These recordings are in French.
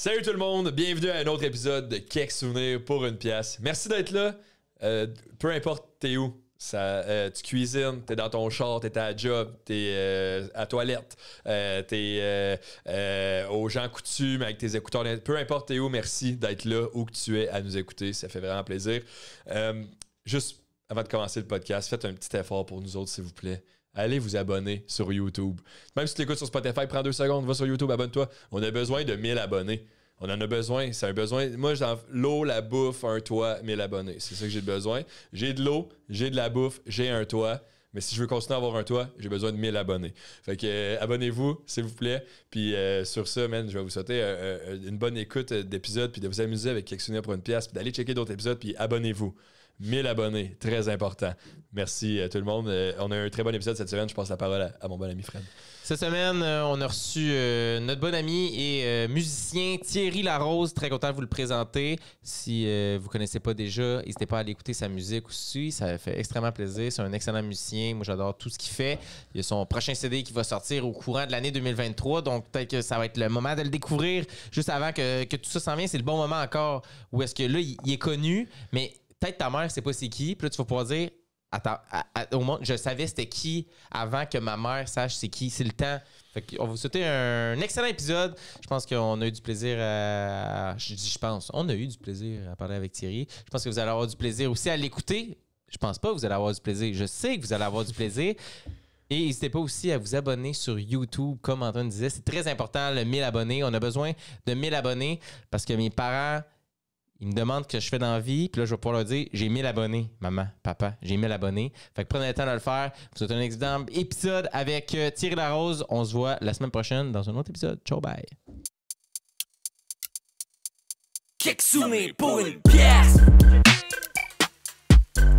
Salut tout le monde, bienvenue à un autre épisode de Quelques souvenirs pour une pièce. Merci d'être là. Peu importe t'es où, tu cuisines, t'es dans ton char, t'es à la job, t'es à la toilette, t'es aux gens coutumes avec tes écouteurs. Peu importe t'es où, merci d'être là où que tu es à nous écouter. Ça fait vraiment plaisir. Juste avant de commencer le podcast, faites un petit effort pour nous autres, s'il vous plaît. Allez vous abonner sur YouTube. Même si tu l'écoutes sur Spotify, prends 2 secondes, va sur YouTube, abonne-toi. On a besoin de 1000 abonnés. On en a besoin. C'est un besoin. Moi, j'ai l'eau, la bouffe, un toit, 1000 abonnés. C'est ça que j'ai besoin. J'ai de l'eau, j'ai de la bouffe, j'ai un toit. Mais si je veux continuer à avoir un toit, j'ai besoin de 1000 abonnés. Fait que abonnez-vous, s'il vous plaît. Puis sur ça, man, je vais vous souhaiter une bonne écoute d'épisodes, puis de vous amuser avec Quelques souvenirs pour une pièce, puis d'aller checker d'autres épisodes, puis abonnez-vous. 1000 abonnés, très important. Merci tout le monde. On a un très bon épisode cette semaine. Je passe la parole à mon bon ami Fred. Cette semaine, on a reçu notre bon ami et musicien Thierry Larose. Très content de vous le présenter. Si vous ne connaissez pas déjà, n'hésitez pas à aller écouter sa musique aussi. Ça fait extrêmement plaisir. C'est un excellent musicien. Moi, j'adore tout ce qu'il fait. Il y a son prochain CD qui va sortir au courant de l'année 2023. Donc, peut-être que ça va être le moment de le découvrir juste avant que tout ça s'en vienne. C'est le bon moment encore où est-ce que là, il est connu, mais peut-être ta mère, c'est pas c'est qui. Puis là, tu vas pouvoir dire... Attends, au moins, je savais c'était qui avant que ma mère sache c'est qui. C'est le temps. Fait qu'on va vous souhaiter un excellent épisode. Je pense qu'on a eu du plaisir à... Je pense. On a eu du plaisir à parler avec Thierry. Je pense que vous allez avoir du plaisir aussi à l'écouter. Je pense pas que vous allez avoir du plaisir. Je sais que vous allez avoir du plaisir. Et n'hésitez pas aussi à vous abonner sur YouTube, comme Antoine disait. C'est très important, le 1000 abonnés. On a besoin de 1000 abonnés parce que mes parents... Ils me demandent ce que je fais dans la vie, puis là, je vais pouvoir leur dire j'ai 1000 abonnés, maman, papa, j'ai 1000 abonnés. Fait que prenez le temps de le faire. Vous êtes un exemple épisode avec Thierry Larose. On se voit la semaine prochaine dans un autre épisode. Ciao, bye. Quelques souvenirs pour une pièce.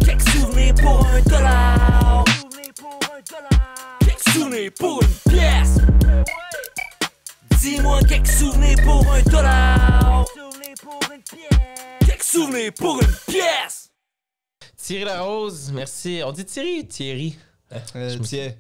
Quelques souvenirs pour $1. Quelques souvenirs pour une pièce. Dis-moi quelques souvenirs pour $1. Quelques souvenirs pour une pièce. Thierry Larose, merci. On dit Thierry ou Thierry? Ouais.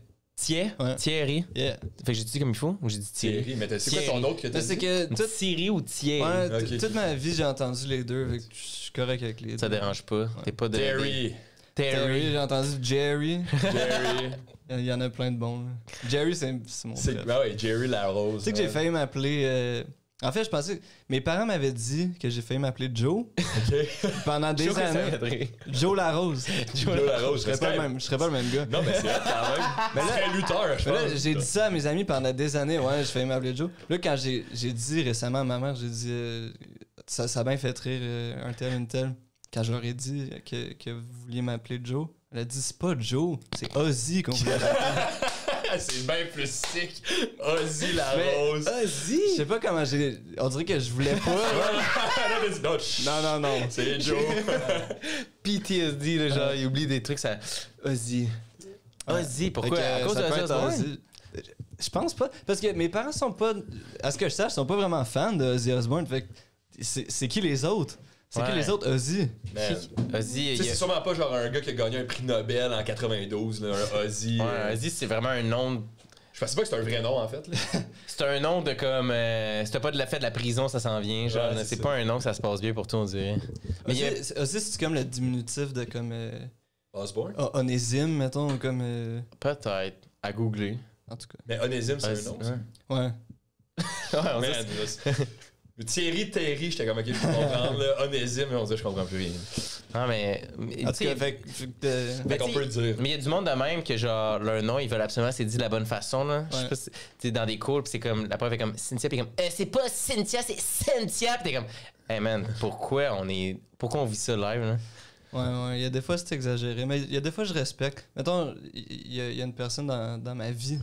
Thierry? Yeah. Fait que j'ai dit comme il faut ou j'ai dit Thierry? Thierry, mais c'est quoi ton autre que t'as dit? C'est que Thierry ou Thierry? ouais, Ok. toute ma vie, j'ai entendu les deux. Fait que je suis correct avec les deux. Ça dérange pas. T'es pas de... Terry. Terry, j'ai entendu Jerry. Jerry. Il y en a plein de bons. Là. Jerry, c'est mon frère. Ben ouais, Jerry Larose. Tu sais que j'ai failli m'appeler... En fait, je pensais... Mes parents m'avaient dit que j'ai failli m'appeler Joe OK. pendant des années. Joe Larose. Joe Larose. Je serais pas le même gars. Non, mais c'est vrai quand même. Mais là, c'est un lutteur, je Mais là, pense. j'ai dit ça à mes amis pendant des années. Ouais, j'ai failli m'appeler Joe. Là, quand j'ai dit récemment à ma mère, j'ai dit... ça a bien fait rire un tel, une telle. Quand je leur ai dit que vous vouliez m'appeler Joe, elle a dit c'est pas Joe, c'est Ozzy qu'on voulait l'appeler. C'est bien plus sick. Ozzy Larose. Ozzy? Je sais pas comment j'ai... On dirait que je voulais pas. Non, c'est Joe. PTSD, là, genre, il oublie des trucs, ça... Ozzy. Ozzy, pourquoi? À cause de ça peut être Ozzy? Ozzy. Je pense pas. Parce que mes parents sont pas... À ce que je sache, sont pas vraiment fans de Ozzy Osbourne. Fait que c'est qui les autres? C'est qui les autres Ozzy? Ozzy, C'est sûrement pas genre un gars qui a gagné un prix Nobel en 92, là, un Ozzy. Ouais, Ozzy, c'est vraiment un nom... Je pensais pas que c'était un vrai nom, en fait. Là. C'est un nom de comme... si t'as pas de la fête de la prison, ça s'en vient. Genre, Ouais, c'est ça. pas un nom que ça se passe bien pour toi, on dirait. Mais il y a... Ozzy, c'est comme le diminutif de comme... Osbourne? Onésime, mettons, comme... Peut-être. À googler. En tout cas. Mais Onésime, c'est Ozzy, un nom. ça. Ouais. Ouais, on Man, sait- là, Terry, j'étais comme, ok, je peux comprendre. Là, Onésime, on dirait, je comprends plus rien. Non, mais... En tout cas, fait Fait qu'on peut le dire. Mais il y a du monde de même que genre leur nom ils veulent absolument c'est dit de la bonne façon là. Je sais pas si t'es dans des cours pis c'est comme la prof est comme Cynthia pis comme c'est pas Cynthia c'est Cynthia pis t'es comme hey man pourquoi on vit ça live là? Ouais, il y a des fois c'est exagéré, mais il y a des fois je respecte. Mettons, il y a une personne dans ma vie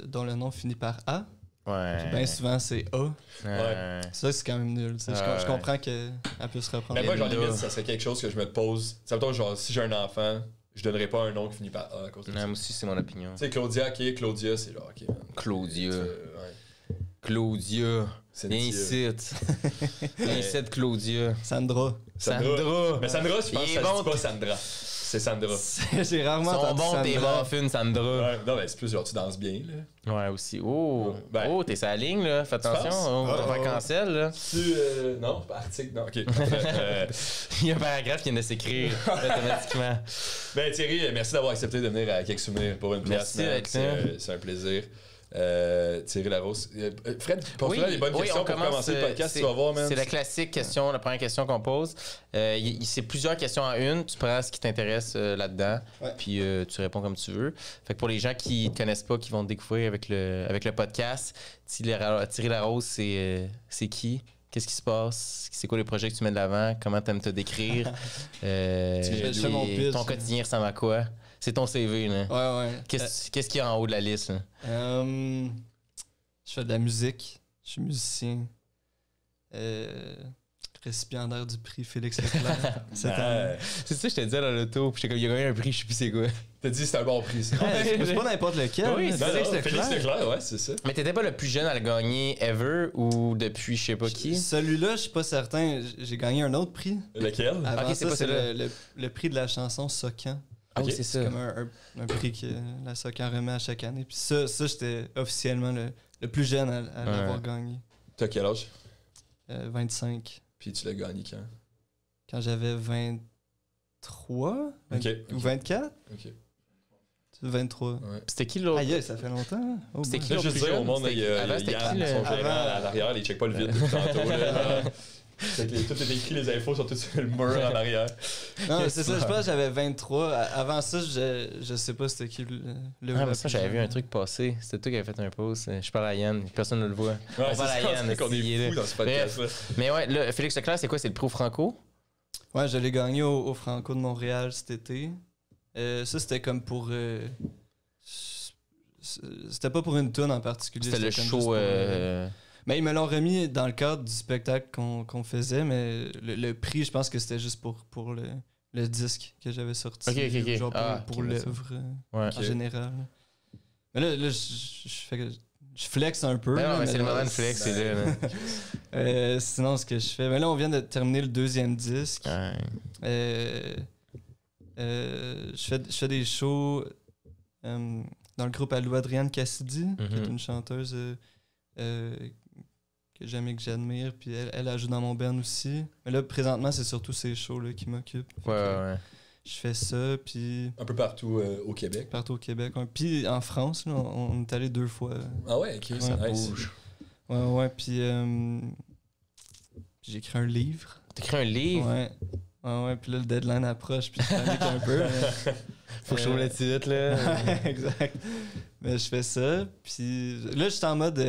dont le nom finit par A. Ouais. Bien souvent c'est A. Ouais. Ça c'est quand même nul. Tu sais. Je comprends qu'elle peut se reprendre. Mais moi, genre, là. limite, ça serait quelque chose que je me pose. Ça veut dire, genre, si j'ai un enfant, je donnerais pas un nom qui finit par A à cause de Non, ça. moi aussi c'est mon opinion. Tu sais, Claudia, ok, Claudia, c'est genre, ok, man. Claudia. Ouais. Claudia. Cynthia. Viens ici. Viens ici Claudia. Sandra. Sandra. Mais Sandra, je pense Il que est ça se bon. dit pas Sandra. C'est Sandra. J'ai rarement Sont entendu bons tes Sandra. muffins, Sandra. Ouais, non, mais c'est plus genre tu danses bien, là. Ouais, aussi. Oh, Ben, oh, t'es sur la ligne, là. Fais attention. penses? On va Oh. faire cancel, là. Tu. Non, pas article, non, ok. Il y a un paragraphe qui vient de s'écrire automatiquement. Ben Thierry, merci d'avoir accepté de venir à Quelques Souvenirs pour une pièce. Merci man. d'être là. C'est un plaisir. Thierry Larose. Fred, pose-toi les bonnes questions on pour commence, commencer le podcast, tu vas voir, man. C'est la classique question, la première question qu'on pose. C'est plusieurs questions en une. Tu prends ce qui t'intéresse là-dedans, Ouais. puis tu réponds comme tu veux. Fait que pour les gens qui ne connaissent pas, qui vont te découvrir avec le podcast, Thierry Larose, c'est qui? Qu'est-ce qui se passe? C'est quoi les projets que tu mets de l'avant? Comment tu aimes te décrire? Je fais mon pitch. Ton quotidien ressemble à quoi? C'est ton CV, là. Ouais, ouais. Qu'est-ce qu'il y a en haut de la liste, là? Je fais de la musique. Je suis musicien. Récipiendaire du prix Félix Leclerc. cette année. C'est ça que je te disais dans l'auto, puis j'étais comme, il y a gagné un prix, je sais plus c'est quoi. T'as dit c'est un bon prix, ça. C'est pas n'importe lequel. Oui, là. c'est Non, Félix non, Leclerc. Félix Leclerc, ouais, c'est ça. Mais t'étais pas le plus jeune à le gagner ever ou depuis je sais pas qui? Celui-là, je suis pas certain. J'ai gagné un autre prix. Lequel? Avant Ok, c'est ça, pas c'est celui-là. le prix de la chanson Socan. Ah oui, Ok. c'est C'est ça. comme un prix que la Socan remet à chaque année. Puis ça j'étais officiellement le plus jeune à l'avoir gagné. T'as quel âge? 25. Puis tu l'as gagné quand? Quand j'avais 23 Ok. ou 24? Ok. 23. Ouais. C'était qui l'autre? Aïe, ça fait longtemps. Oh, C'était boy. qui Là, l'autre juste plus dire au jeune? monde, il y a Avant, c'était Yann, qui, le- son gérant Avant- à l'arrière, il check pas le vide depuis tantôt. Là. Fait que tout est écrit, les infos sont toutes sur le mur en arrière. Non, c'est ça, je pense que j'avais 23. Avant ça, je sais pas c'était qui le Ah, mais ça, j'avais vu un truc passer. C'était toi qui avais fait un post. Je parle à Yann, personne ne le voit. On parle à Yann, qu'on il est est fou là. dans ce podcast-là. Mais ouais, là, Félix Leclerc, c'est quoi? C'est le prix au Franco? Ouais, je l'ai gagné au Franco de Montréal cet été. Ça, c'était comme pour. C'était pas pour une tune en particulier. C'était le comme show. juste pour, mais ils me l'ont remis dans le cadre du spectacle qu'on faisait, mais le prix, je pense que c'était juste pour le disque que j'avais sorti. Ok. Genre Ah, pour ok, l'œuvre Ouais. en général. Mais là je flex un peu. Ben là, non, mais c'est le là, moment de flex, c'est là. là. Sinon, ce que je fais. Mais là, on vient de terminer le deuxième disque. Ouais. Je fais des shows dans le groupe Alou Adrienne Cassidy, qui est une chanteuse que j'aime et que j'admire. Puis elle joue dans mon band aussi. Mais là, présentement, c'est surtout ces shows-là qui m'occupent. Fait que Ouais. Je fais ça, puis Un peu partout au Québec. partout au Québec. Ouais. Puis en France, là, on est allé 2 fois. Ah ouais, ok, ça Ouais, nice. bouge. Ouais, puis j'ai écrit un livre. T'écris un livre? Ouais, puis là, le deadline approche, puis je panique un peu. mais- Faut que je trouve le titre, là. Exact. Mais je fais ça, puis là, je suis en mode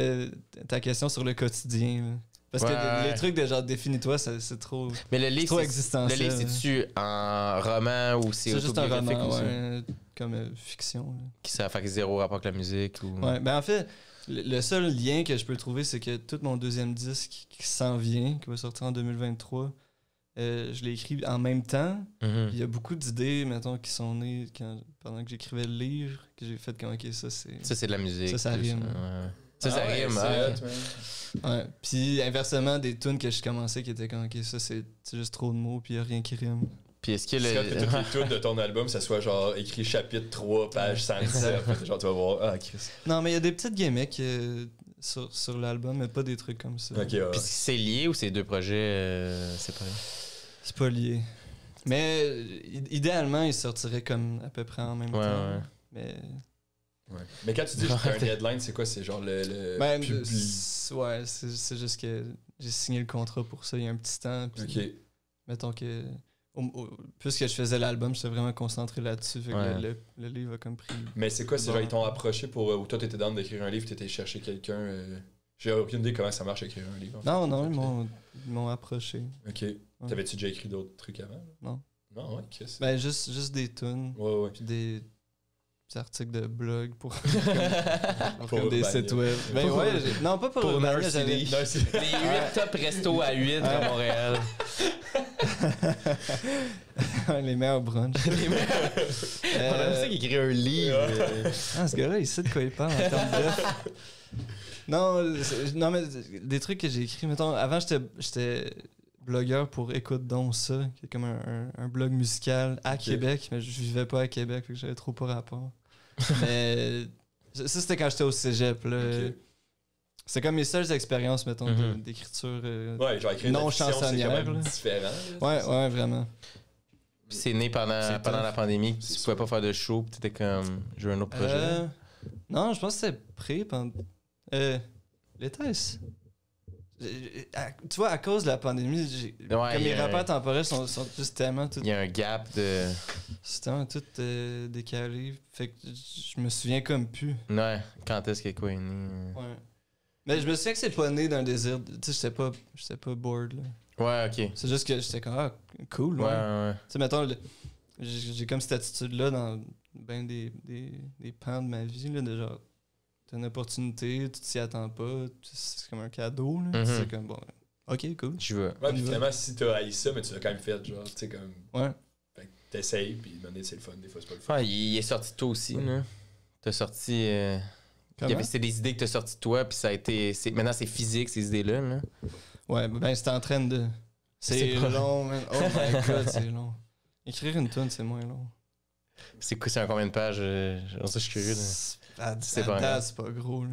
ta question sur le quotidien. Là. Parce que Ouais. les trucs de genre définis-toi, c'est trop, Mais le c'est livre, trop le existentiel. livre, c'est-tu en roman ou c'est C'est juste un autobiographique roman, ou ça? ouais, comme fiction. Là. Qui ça fait zéro rapport avec la musique ou... Ouais, ben en fait, le seul lien que je peux trouver, c'est que tout mon deuxième disque qui s'en vient, qui va sortir en 2023, je l'ai écrit en même temps. Mhm. Puis il y a beaucoup d'idées, mettons, qui sont nées pendant que j'écrivais le livre, que j'ai fait comme, ok, ça c'est. Ça, c'est de la musique. Ça plus, rime. ouais. Ça Ah ouais, rime. c'est hein. hot, man. Ouais. Puis inversement, des tunes que je commençais qui étaient comme, ok, ça c'est juste trop de mots, puis il n'y a rien qui rime. Puis est-ce que C'est hot que toutes le... les tunes de ton album, ça soit genre écrit chapitre 3, page 117. Genre, tu vas voir. Ah, Chris. Non, mais il y a des petites gimmicks sur l'album, mais pas des trucs comme ça. Ok, ouais. Puis c'est lié ou c'est deux projets séparés? C'est pas lié. Mais idéalement, ils sortiraient comme à peu près en même temps. Ouais. Mais. Ouais. Mais quand tu dis que t'as un deadline, c'est quoi? C'est genre le Ben, public. c'est juste que j'ai signé le contrat pour ça il y a un petit temps. Puis Ok. mettons que. Puisque je faisais l'album, j'étais vraiment concentré là-dessus. Fait que Ouais. le livre a comme pris. Mais c'est quoi? C'est Bon. genre, ils t'ont approché pour. Ou toi, t'étais dans d'écrire un livre, t'étais chercher quelqu'un. J'ai aucune idée comment ça marche écrire un livre. en fait. Non, Ok. ils m'ont approché. Ok. T'avais-tu déjà écrit d'autres trucs avant? Non. Non, ouais, Chris. Ben, juste des tunes. Ouais. Puis des articles de blog pour, Pour comme des Urbania. sites web. Ben Pour- ouais, non, pas pour Urbania, Nurse j'avais- City. Non, c'est. Les 8 top resto à 8 à Montréal. les meilleurs brunchs. On aime ça qu'il écrit un livre. Ah, ce gars-là, il sait de quoi il parle en termes d'œufs. Non, mais des trucs que j'ai écrits, mettons, avant, j'étais blogueur pour Écoute donc ça, qui est comme un blog musical à Québec, mais je vivais pas à Québec, fait que j'avais trop pas rapport. Mais ça, c'était quand j'étais au cégep. Là. Ok. C'est comme mes seules expériences, mettons, d'écriture Ouais, genre écrire non de la fiction, c'est chansonnière. quand même là. différent. là, Ouais, vraiment. Puis c'est né pendant la pandémie, tu pouvais pas faire de show, puis t'étais comme, je veux un autre projet. Non, je pense que c'était prêt pendant. L'était-ce? Tu vois, à cause de la pandémie, comme les rappeurs temporels sont juste tellement tout. Il y a un gap de. C'est tellement tout décalé. Fait que je me souviens comme plus. Ouais, quand est-ce que quoi est né? Ouais. Mais je me souviens que c'est pas né d'un désir. Tu sais, j'étais pas bored, là. Ouais, ok. C'est juste que j'étais comme, cool, ouais. Ouais. Tu sais, mettons, j'ai comme cette attitude-là dans ben des pans de ma vie, là, de genre, t'as une opportunité, tu t'y attends pas, c'est comme un cadeau, là. C'est comme, bon, ok, cool. Je veux. Ouais, puis finalement, si t'as haï ça, mais tu l'as quand même fait, genre, tu sais, comme. Ouais. Fait que t'essayes, puis donner, c'est le fun, des fois, c'est pas le fun. Ouais, il est sorti de toi aussi, là. T'as sorti. C'est des idées que t'as sorti de toi, puis ça a été. Maintenant, c'est physique, ces idées-là, là. Ouais, ben, c'était en train de. C'est long, man. Oh my god, c'est long. Écrire une tune, c'est moins long. C'est quoi, c'est en combien de pages? Je suis curieux. C'est pas gros, là.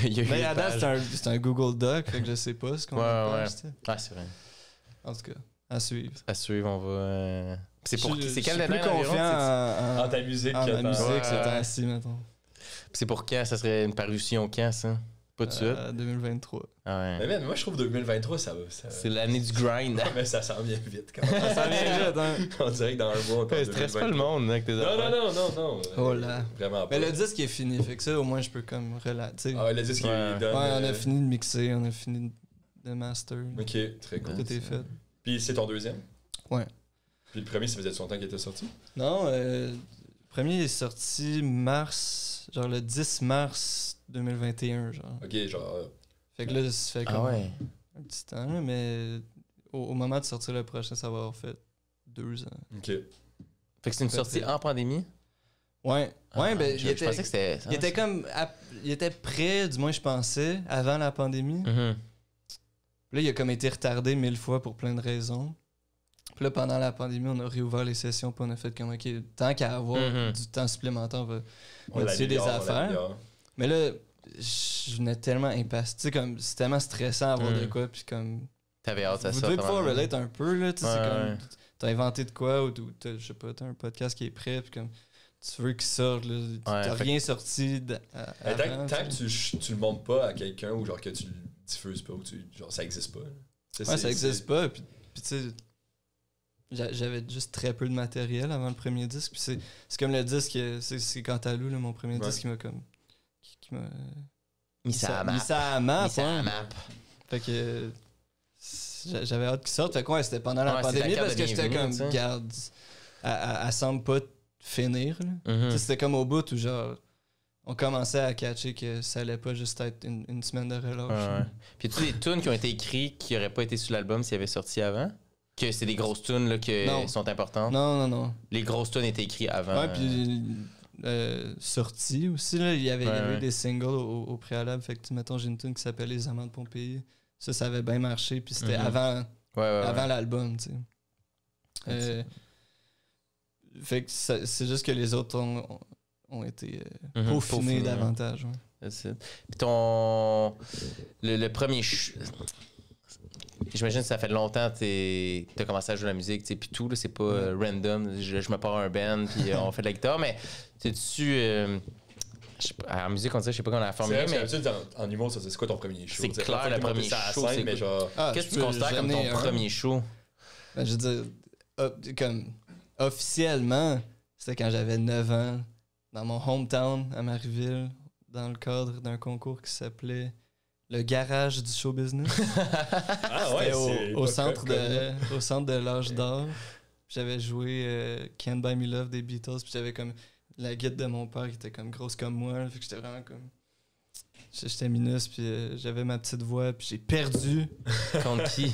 Il y a eu Mais une à date, page. c'est un Google Doc, fait que je sais pas ce qu'on Ouais. Ah, c'est vrai. En tout cas, à suivre. À suivre, on va. C'est pour qui? C'est quel Je suis plus deadline confiant environ? En ta musique, en ma musique, Ouais. c'est ainsi, mettons. C'est pour quand? Ça serait une parution quand, ça? Pas de suite? 2023. Ah ouais. Mais man, moi, je trouve 2023, ça va. C'est l'année du grind. Mais ça s'en vient vite quand même. Ça vient vite, hein? On dirait que dans un mois, on est en Stresse pas 2023. le monde avec tes affaires. Non. Oh là. Vraiment pas. Mais le disque est fini, fait que ça, au moins, je peux comme relater. Ah ouais, le disque, il Ouais. donne. Ouais, on a fini de mixer, on a fini de master. Ok, très cool. Tout est fait. Puis c'est ton deuxième? Ouais. Puis le premier, ça faisait longtemps qu'il était sorti? Non, le premier est sorti genre le 10 mars 2021, genre. Ok, genre. Fait que là, ça fait comme ouais. un petit temps, là, mais au moment de sortir le prochain, ça va avoir fait 2 ans. Ok. Fait que c'est une sortie en pandémie? Ouais. Ouais, ben, je pensais que c'était. il était comme. Il était prêt, du moins, je pensais, avant la pandémie. Mhm. Puis là, il a comme été retardé 1000 fois pour plein de raisons. Puis là, pendant la pandémie, on a réouvert les sessions, puis on a fait comme, OK, tant qu'à avoir du temps supplémentaire, on va modifier des affaires. Mais là, je venais tellement impatient. Tu sais, comme, c'est tellement stressant d'avoir de quoi, puis comme. T'avais hâte, ça Vous sorte. devez pouvoir relate un peu, là. Tu sais, c'est Ouais, comme. ouais. T'as inventé de quoi, ou je sais pas, t'as un podcast qui est prêt, puis comme. Tu veux qu'il sorte, là. T'as rien sorti avant, Tant que tu le montres pas à quelqu'un, ou genre que tu le diffuses pas, ou genre ça existe pas. Ouais, ça existe pas, puis tu sais. J'avais juste très peu de matériel avant le premier disque. Puis c'est comme le disque, c'est Cantalou, là, mon premier disque qui m'a comme. Qui m'a. Mis ça à mis ça à map. Mis ça à ouais. map. Fait que. J'avais hâte qu'il sorte. Fait que ouais, c'était pendant la Ouais, pandémie c'est la parce que carte de j'étais comme, bienvenue, garde, elle semble pas finir. Là. Mhm. Tu sais, c'était comme au bout où genre. On commençait à catcher que ça allait pas juste être une semaine de relâche. Ouais. Puis tu des tunes qui ont été écrites qui auraient pas été sur l'album s'ils avaient sorti avant? Que c'est des grosses tunes là, qui sont importantes? Non. Les grosses tunes étaient écrites avant. Ouais, puis sorties aussi, là, il y avait eu des singles au préalable. Fait que, mettons, j'ai une tune qui s'appelle Les Amants de Pompéi. Ça avait bien marché, puis c'était avant l'album, tu sais. Fait que c'est juste que les autres ont été peaufinés davantage. Ouais. Puis le premier... J'imagine que ça fait longtemps que t'as commencé à jouer la musique, tu sais, puis tout, là, c'est pas random. Je me pars un band, puis on fait de la guitare, mais t'es-tu... en musique, on dirait, je sais pas comment la formuler, mais... En humour, c'est quoi ton premier show? C'est clair, le premier show, c'est mais genre... Qu'est-ce que tu considères comme ton premier show? Ben, je veux dire, comme officiellement, c'était quand j'avais 9 ans, dans mon hometown, à Marieville, dans le cadre d'un concours qui s'appelait le garage du show business. C'était au centre de l'âge d'or. J'avais joué Can't Buy Me Love des Beatles, puis j'avais comme la guide de mon père qui était comme grosse comme moi, là, fait que j'étais vraiment comme... J'étais minus, puis j'avais ma petite voix, puis j'ai perdu. Contre qui?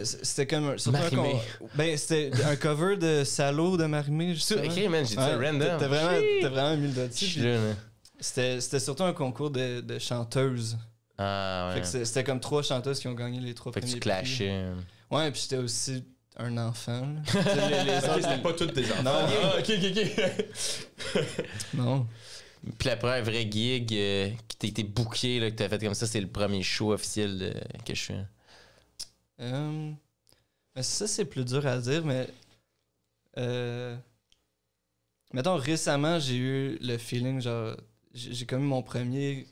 C'était comme Marimé. c'était un cover de Salaud de Marimé. Ok, man, j'ai dit ça random. T'as vraiment mis le doigt Je suis dessus. là, là. C'était surtout un concours de chanteuses. Ah, Fait ouais. que c'était comme 3 chanteuses qui ont gagné les 3 Fait que premiers tu prix. clashais. Ouais, puis j'étais aussi un enfant. Là. Tu sais, les Ok, autres, c'était pas toutes tes enfants. Non. Ah, ok. Non. Puis la première vraie gig qui t'a été bookée, là, que t'as fait comme ça, c'est le premier show officiel que je fais. Mais ça, c'est plus dur à dire, mais... mettons, récemment, j'ai eu le feeling, genre... J'ai comme eu mon premier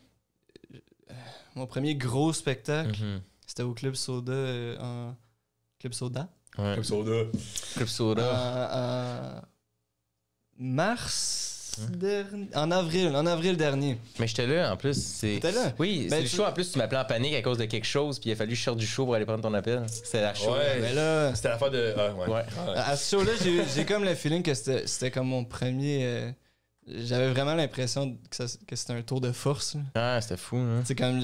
gros spectacle. Mhm. C'était au Club Soda en... Club Soda? Ouais. Comme soda. Club Soda. En mars dernier... En avril dernier. Mais j'étais là, en plus. T'étais là? Oui, Ben, c'est le tu- show. En plus, tu m'appelais en panique à cause de quelque chose, puis il a fallu que je sorte du show pour aller prendre ton appel. C'était la show. Ouais. Mais là... C'était l'affaire de. Ah, ouais. Ouais. À ce show-là, j'ai comme le feeling que c'était comme mon premier... j'avais vraiment l'impression que c'était un tour de force. Là. Ah, c'était fou, hein. C'est comme...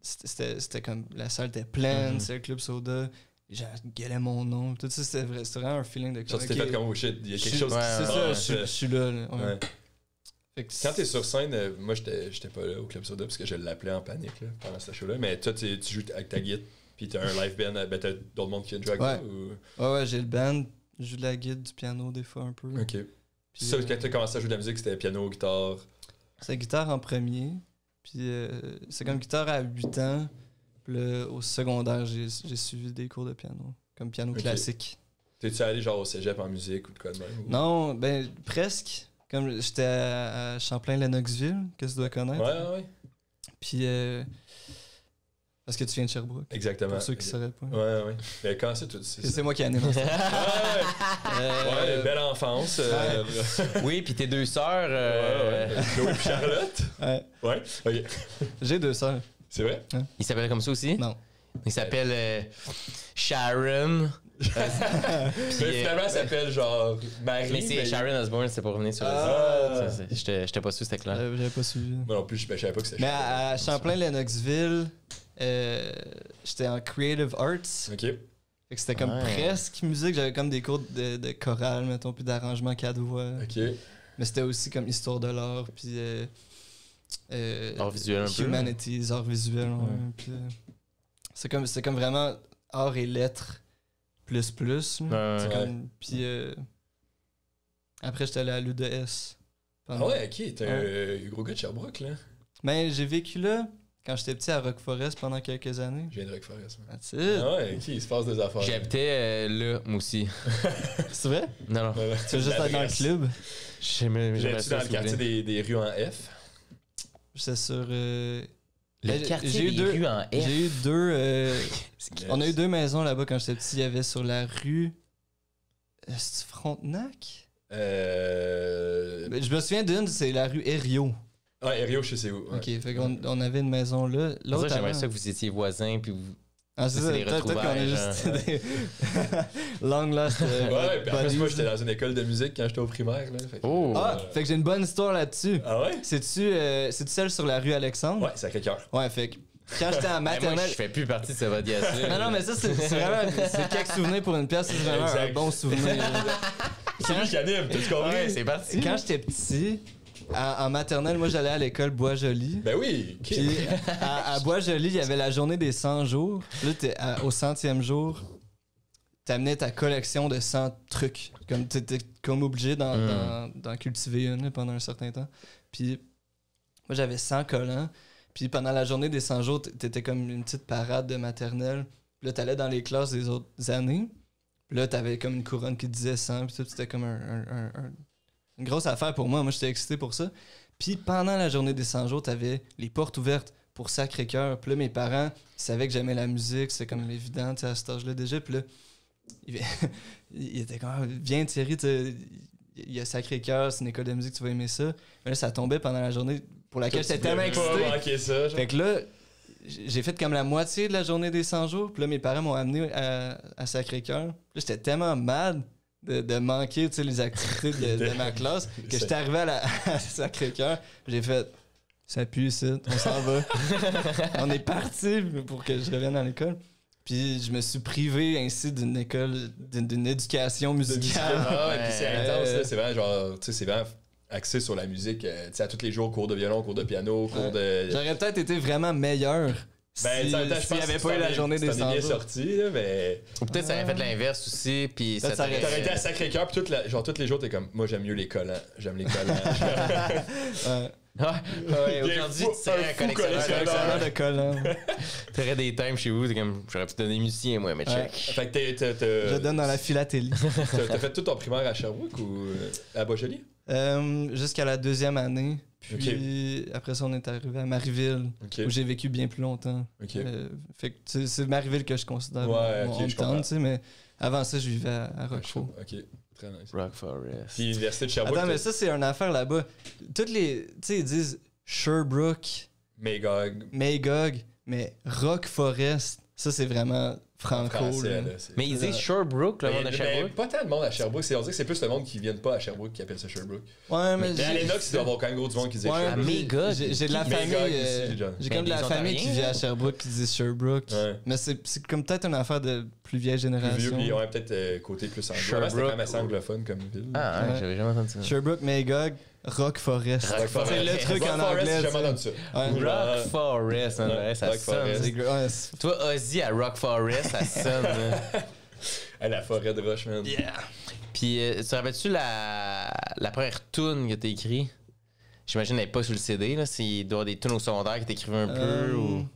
C'était comme... La salle était pleine, Mhm. c'était le Club Soda. Les gens gueulaient mon nom. Tout ça, c'était vraiment un feeling de... Genre, tu t'es ok, fait comme oh shit, il y a quelque je- chose ouais, qui se C'est passe. ça, je suis là. là, ouais. Ouais. Fait que Quand t'es sur scène, moi j'étais pas là au Club Soda parce que je l'appelais en panique là, pendant ce show-là. Mais toi, tu joues avec ta guitare, puis t'as un live band, ben t'as d'autres monde qui viennent jouer avec Ouais. toi ou... Ouais, j'ai le band. Je joue de la guitare, du piano des fois un peu. Ok. Puis, Puis ça, quand t'as commencé à jouer de la musique, c'était piano, guitare. c'est guitare en premier. Puis c'est comme guitare à 8 ans. Puis là, au secondaire, j'ai suivi des cours de piano. Comme piano Ok. classique. T'es-tu allé genre au cégep en musique ou de quoi de même? ou- Non, ben presque. Comme j'étais à Champlain-Lennoxville, que tu dois connaître. Ouais. Puis parce que tu viens de Sherbrooke. Exactement. Pour ceux qui ne sauraient pas. Ouais. Mais quand c'est tout ça? C'est moi qui anime ça. Ouais, belle enfance. Oui, puis tes deux sœurs. Chloé et Charlotte. Ouais. Ouais, ok. J'ai 2 sœurs. C'est vrai? Ils s'appellent comme ça aussi? Non. Ils s'appellent Sharon. Mais finalement, elle s'appelle genre Marie. Mais c'est Sharon Osbourne, c'est pour revenir sur le Ah. J'étais pas sûr, c'était clair. J'avais pas suivi. Moi non plus, je savais pas que c'était Mais à Champlain-Lennoxville, j'étais en Creative Arts. Ok. Fait que c'était comme Ouais. presque musique. J'avais comme des cours de chorale, mettons, puis d'arrangement 4 voix. Ok. Mais c'était aussi comme histoire de l'art, puis Art visuel un peu. humanities, art visuel. Ouais. Puis, c'est comme vraiment art et lettres plus. Là. C'est Ouais. comme, puis après, j'étais allé à l'UDS. Ah ouais, ok. T'es un gros gars de Sherbrooke, là. Mais j'ai vécu là quand j'étais petit à Rock Forest pendant quelques années. Je viens de Rock Forest. moi. That's it. Ah ouais, ok, il se passe des affaires. J'habitais là, moi aussi. C'est vrai? Non, non. Ouais, ouais. Tu veux juste aller dans le L'adresse. club? J'aimais J'étais ça, dans le s'il vous quartier plaît. des rues en F. J'étais sur... Le J'ai quartier eu des deux- rues en F. J'ai eu 2... Yes. On a eu 2 maisons là-bas quand j'étais petit. Il y avait sur la rue... C'est Frontenac? Ben, je me souviens d'une, c'est la rue Herriot. Ouais, Rio, je sais où. Ouais. Ok, fait qu'on avait une maison là. Ça, L'autre j'aimerais avant- ça que vous étiez voisins, puis vous... Ah, c'est c'est ça, les peut-être qu'on est retrouvailles, juste genre. des long lost Ouais, puis après, buddies. moi, j'étais dans une école de musique quand j'étais au primaire. Là, fait que- Oh! Ah, fait que j'ai une bonne histoire là-dessus. Ah ouais? C'est-tu celle sur la rue Alexandre? Ouais, Sacré-Cœur. Ouais, fait que quand j'étais en Ben, moi, maternelle... je fais plus partie de ce podcast-là. Non, mais ça, c'est vraiment... C'est quelques souvenirs pour une pièce, c'est vraiment un Exact. bon souvenir. C'est lui qui anime, t'as-tu compris? Ouais, c'est parti. Quand j'étais petit, en maternelle, moi, j'allais à l'école Bois-Joli. Ben oui, ok. Puis à Bois-Joli, il y avait la journée des 100 jours. Là, au 100e jour, t'amenais ta collection de 100 trucs. Comme t'étais comme obligé d'en cultiver une là, pendant un certain temps. Puis moi, j'avais 100 collants. Puis pendant la journée des 100 jours, t'étais comme une petite parade de maternelle. Puis là, t'allais dans les classes des autres années. Puis là, t'avais comme une couronne qui disait 100. Puis tout, c'était comme une grosse affaire pour moi. Moi, j'étais excité pour ça. Puis pendant la journée des 100 jours, t'avais les portes ouvertes pour Sacré-Cœur. Puis là, mes parents, ils savaient que j'aimais la musique. C'est comme évident, tu sais, à cet âge-là déjà. Puis là, il était comme, viens Thierry, il y a Sacré-Cœur, c'est une école de musique, tu vas aimer ça. Mais là, ça tombait pendant la journée pour laquelle j'étais tellement excité. Pas manquer ça, genre. Fait que là, j'ai fait comme la moitié de la journée des 100 jours. Puis là, mes parents m'ont amené à Sacré-Cœur. Puis là, j'étais tellement mad de manquer, tu sais, les activités de ma classe que j'étais arrivé à Sacré-Cœur. J'ai fait, ça pue ici, on s'en va. On est parti pour que je revienne à l'école. Puis je me suis privé ainsi d'une école, d'une éducation musicale. Ah ouais, puis c'est intense, là. C'est vraiment genre, tu sais, c'est vraiment axé sur la musique, tu sais, à tous les jours, cours de violon, cours de piano, cours de... J'aurais peut-être été vraiment meilleur Ben, s'il en même temps, je n'y pense avait que pas eu la journée des t'en es 100 bien jours. sorti, là, mais... Ou peut-être ça aurait fait l'inverse aussi, puis ça Peut-être ça aurait- t'aurait- T'aurais été à Sacré-Cœur, puis genre, tous les jours, t'es comme, moi, j'aime mieux les collants. J'aime les collants. Ouais. Ouais, aujourd'hui, tu serais un fou collectionneur. Collectionneur de collants. T'aurais des times chez vous, t'es comme, j'aurais pu te donner musicien, moi, mais Ouais. check. Fait que Je donne dans la philatélie. t'as fait tout ton primaire à Sherbrooke ou à Beaujolais? Jusqu'à la 2e année. Puis après ça, on est arrivé à Marieville, OK. où j'ai vécu bien plus longtemps. OK. Fait que c'est Marieville que je considère Ouais, mon ok, je hometown, comprends. tu sais, mais avant ça, je vivais à Roquefort. OK. Très nice. Rock Forest. Puis l'université de Sherbrooke, Attends, mais ça, c'est une affaire là-bas. Toutes les... Tu sais, ils disent Sherbrooke, Magog. Magog, mais Rock Forest, ça, c'est vraiment franco. Français, là. là, c'est- Mais ils disent Sherbrooke, le monde de Mais Sherbrooke. pas tant de monde à Sherbrooke. On dirait que c'est plus le monde qui viennent pas à Sherbrooke qui appelle ça Sherbrooke. Ouais, mais Mais à l'Enox, il doit y avoir quand même gros du monde qui dit Ouais, Sherbrooke. mais Magog. J'ai de la Magog famille. aussi, John. J'ai Mais comme de la les famille qui Ontariens, vit à Sherbrooke qui dit Sherbrooke. Ouais. Mais c'est comme peut-être une affaire de plus vieille Plus vieux, génération. puis ouais, peut-être côté plus anglo. Avant, c'était quand même assez anglophone comme ville. Ah, ouais, Ouais. j'avais jamais entendu ça. Sherbrooke, Magog, Rock Forest. Rock Forest. C'est le truc Rock en Forest, anglais. j'ai jamais tu entendu ça. sais. Ouais. Genre, Rock Forest, en vrai, ça Rock sonne. Forest. C'est gr- ouais, c'est- Toi, Ozzy à Rock Forest, ça sonne. là. À la forêt de Roche, man. Puis, tu te rappelles-tu la première tune que t'as écrite? J'imagine qu'elle n'est pas sur le CD, là. Il doit y avoir des tunes au secondaire que t'écrivais un peu ou...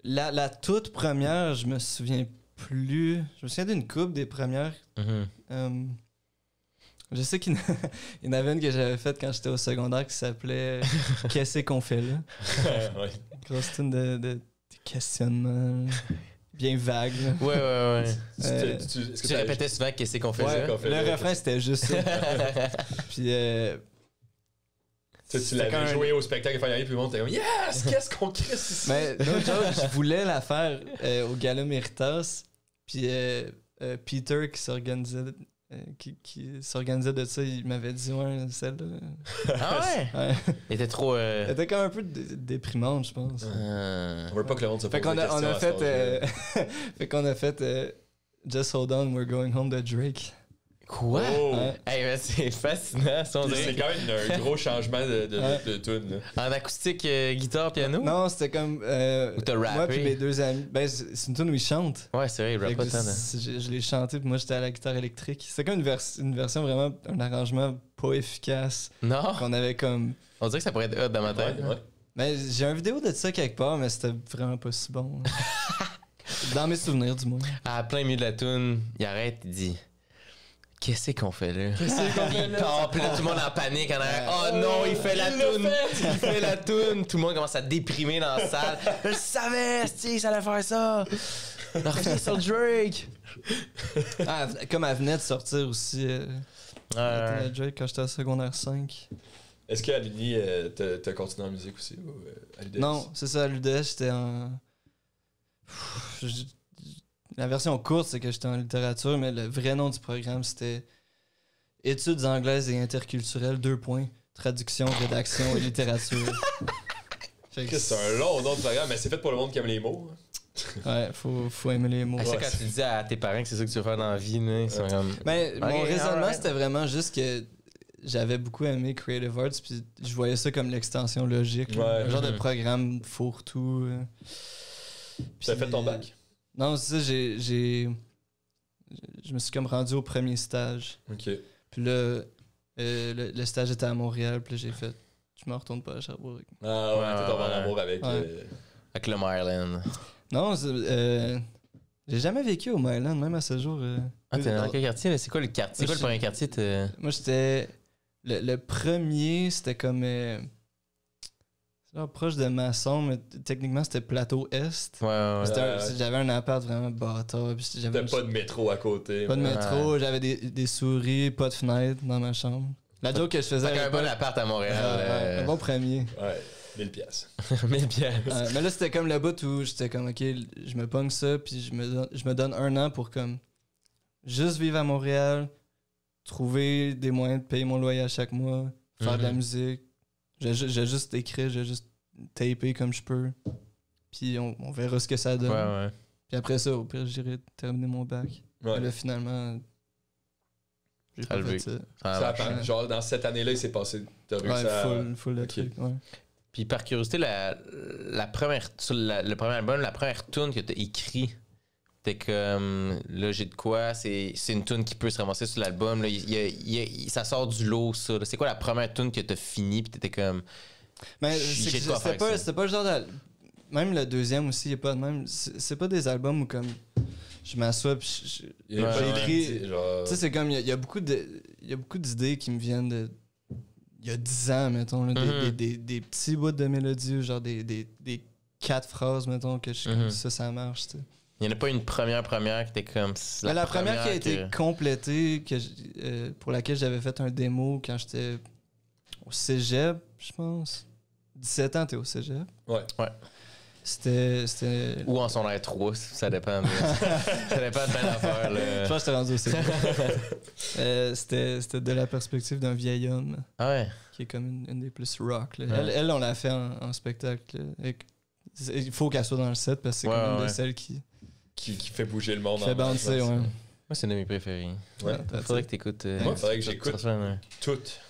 La toute première, je me souviens plus. Je me souviens d'une couple des premières. Mhm. Je sais qu'il y en avait une que j'avais faite quand j'étais au secondaire qui s'appelait Qu'est-ce qu'on fait là? Ouais. Grosse tune de questionnements bien vague. là. Ouais, ouais, ouais. Est-ce que Tu répétais souvent qu'est-ce qu'on faisait? Ouais, qu'on fait le là, refrain c'était juste ça. Puis tu l'avais quand joué au spectacle de puis le monde était comme Yes! Qu'est-ce qu'on crisse ici? mais l'autre jour, je voulais la faire au Gala Méritas. Puis Peter qui s'organisait de ça, il m'avait dit ouais, celle-là. Ah ouais? Ouais. Elle était trop... Elle était quand même un peu déprimante, je pense. On veut pas que le monde se pose Fait qu'on des a, questions on a à cet fait, âge-là. fait qu'on a fait Just Hold On, We're Going Home de Drake. Quoi? Oh! Ouais. Hey, mais c'est fascinant, ça, on C'est dirait. quand même un gros changement de tune. là. En acoustique, guitare, piano? Non, c'était comme Ou t'as moi rappé? puis mes deux amis. Ben c'est une tune où ils chantent. Ouais, c'est vrai, il Fait rappe que pas tant. de- je l'ai chanté puis moi j'étais à la guitare électrique. C'était comme une version vraiment un arrangement pas efficace Non? qu'on avait comme. On dirait que ça pourrait être hot dans ma tête. Ouais, ouais. Ben j'ai une vidéo de ça quelque part mais c'était vraiment pas si bon. Dans mes souvenirs du moins. À plein milieu de la toune, il arrête, il dit qu'est-ce qu'on fait là? Il part, puis là, tout le monde en panique en arrière. Oh non, il fait la toune! Il fait la toune! Tout le monde commence à déprimer dans la salle. Je savais, si ça allait faire ça! On revient sur Drake! Ah, comme elle venait de sortir aussi. Drake quand j'étais à secondaire 5. Est-ce qu'à l'Uni, t'as continué en musique aussi? Ou, à l'UDS? Non, c'est ça, à l'UDS, j'étais en. La version courte, c'est que j'étais en littérature, mais le vrai nom du programme, c'était Études anglaises et interculturelles, 2 points. Traduction, rédaction et littérature. Fait que Chris, c'est un long nom de programme, mais c'est fait pour le monde qui aime les mots. Ouais, faut aimer les mots. C'est Ouais, quand tu dis à tes parents que c'est ça que tu veux faire dans la vie, là, ils sont comme. Mais mon Ok, raisonnement, alright. c'était vraiment juste que j'avais beaucoup aimé Creative Arts, puis je voyais ça comme l'extension logique. là. Ouais. Un genre de Mhm. programme fourre-tout. T'as Puis, fait ton bac? Non, c'est ça, je me suis comme rendu au premier stage. Ok. Puis là, le stage était à Montréal, puis là, j'ai fait, je me retourne pas à Sherbrooke. Ah ouais, t'es tombé en Ouais. amour avec. Ouais. Avec le Maryland. Non, j'ai jamais vécu au Maryland, même à ce jour. Ah, t'es dans quel quartier? Là? C'est quoi le quartier? C'est quoi le premier quartier? Moi, j'étais. Le premier, c'était comme. C'est genre proche de Masson, mais techniquement, c'était Plateau Est. Ouais, ouais, C'était ouais. J'avais un appart vraiment bâtard. Puis T'as j'avais pas de métro à côté. pas de ouais. métro, j'avais des souris, pas de fenêtre dans ma chambre. La joke que je faisais. Fait qu'un à bon l'époque- appart à Montréal. un bon premier. Ouais, 1000 piastres. 1000 piastres. Mais là, c'était comme le bout où j'étais comme, OK, je me pogne ça, puis je me donne 1 an pour comme juste vivre à Montréal, trouver des moyens de payer mon loyer à chaque mois, faire de la Mhm. musique. J'ai juste écrit, j'ai juste tapé comme je peux. Puis on verra ce que ça donne. Ouais, ouais. Puis après ça, au pire, j'irai terminer mon bac. Ouais. Et là, finalement, j'ai pas Relevé. fait ça. Ah, Ça ouais. apprend. Genre, dans cette année-là, il s'est passé. T'as réussi à. Full de Ok. trucs, ouais. Puis par curiosité, le premier album, la première tune que t'as écrit, t'es comme là j'ai de quoi, c'est une tune qui peut se ramasser sur l'album. Là, ça sort du lot, ça. là. C'est quoi la première tune que t'as fini puis t'étais comme. Mais J'ai c'est de que quoi faire avec ça. c'était pas le genre même le deuxième aussi, il est pas de même. C'est pas des albums où comme je m'assois pis Il y a Ouais, pas ouais. écrit. Genre. tu sais, c'est comme il y a beaucoup d'idées qui me viennent de il y a 10 ans, mettons, là, Mhm. des petits bouts de mélodie, genre des 4 phrases, mettons, que je suis comme ça marche, tu sais. Il n'y en a pas une première qui était comme. Mais la première qui a été complétée, pour laquelle j'avais fait un démo quand j'étais au cégep, je pense. 17 ans, t'es au cégep. Ouais. C'était. Ou en son air 3, ça dépend. Ça dépend de plein d'affaires. Je pense que j'étais rendu au cégep. C'était de la perspective d'un vieil homme, Ah ouais. qui est comme une des plus rock. Là. Ouais. Elle, on l'a fait en spectacle. Là. Il faut qu'elle soit dans le set parce que c'est Ouais, comme une ouais. de celles qui Qui fait bouger le monde. fait bouncer. Ouais. Moi, c'est une de mes préférées. Ouais. Il faudrait que t'écoutes. Moi, faudrait que j'écoute toutes.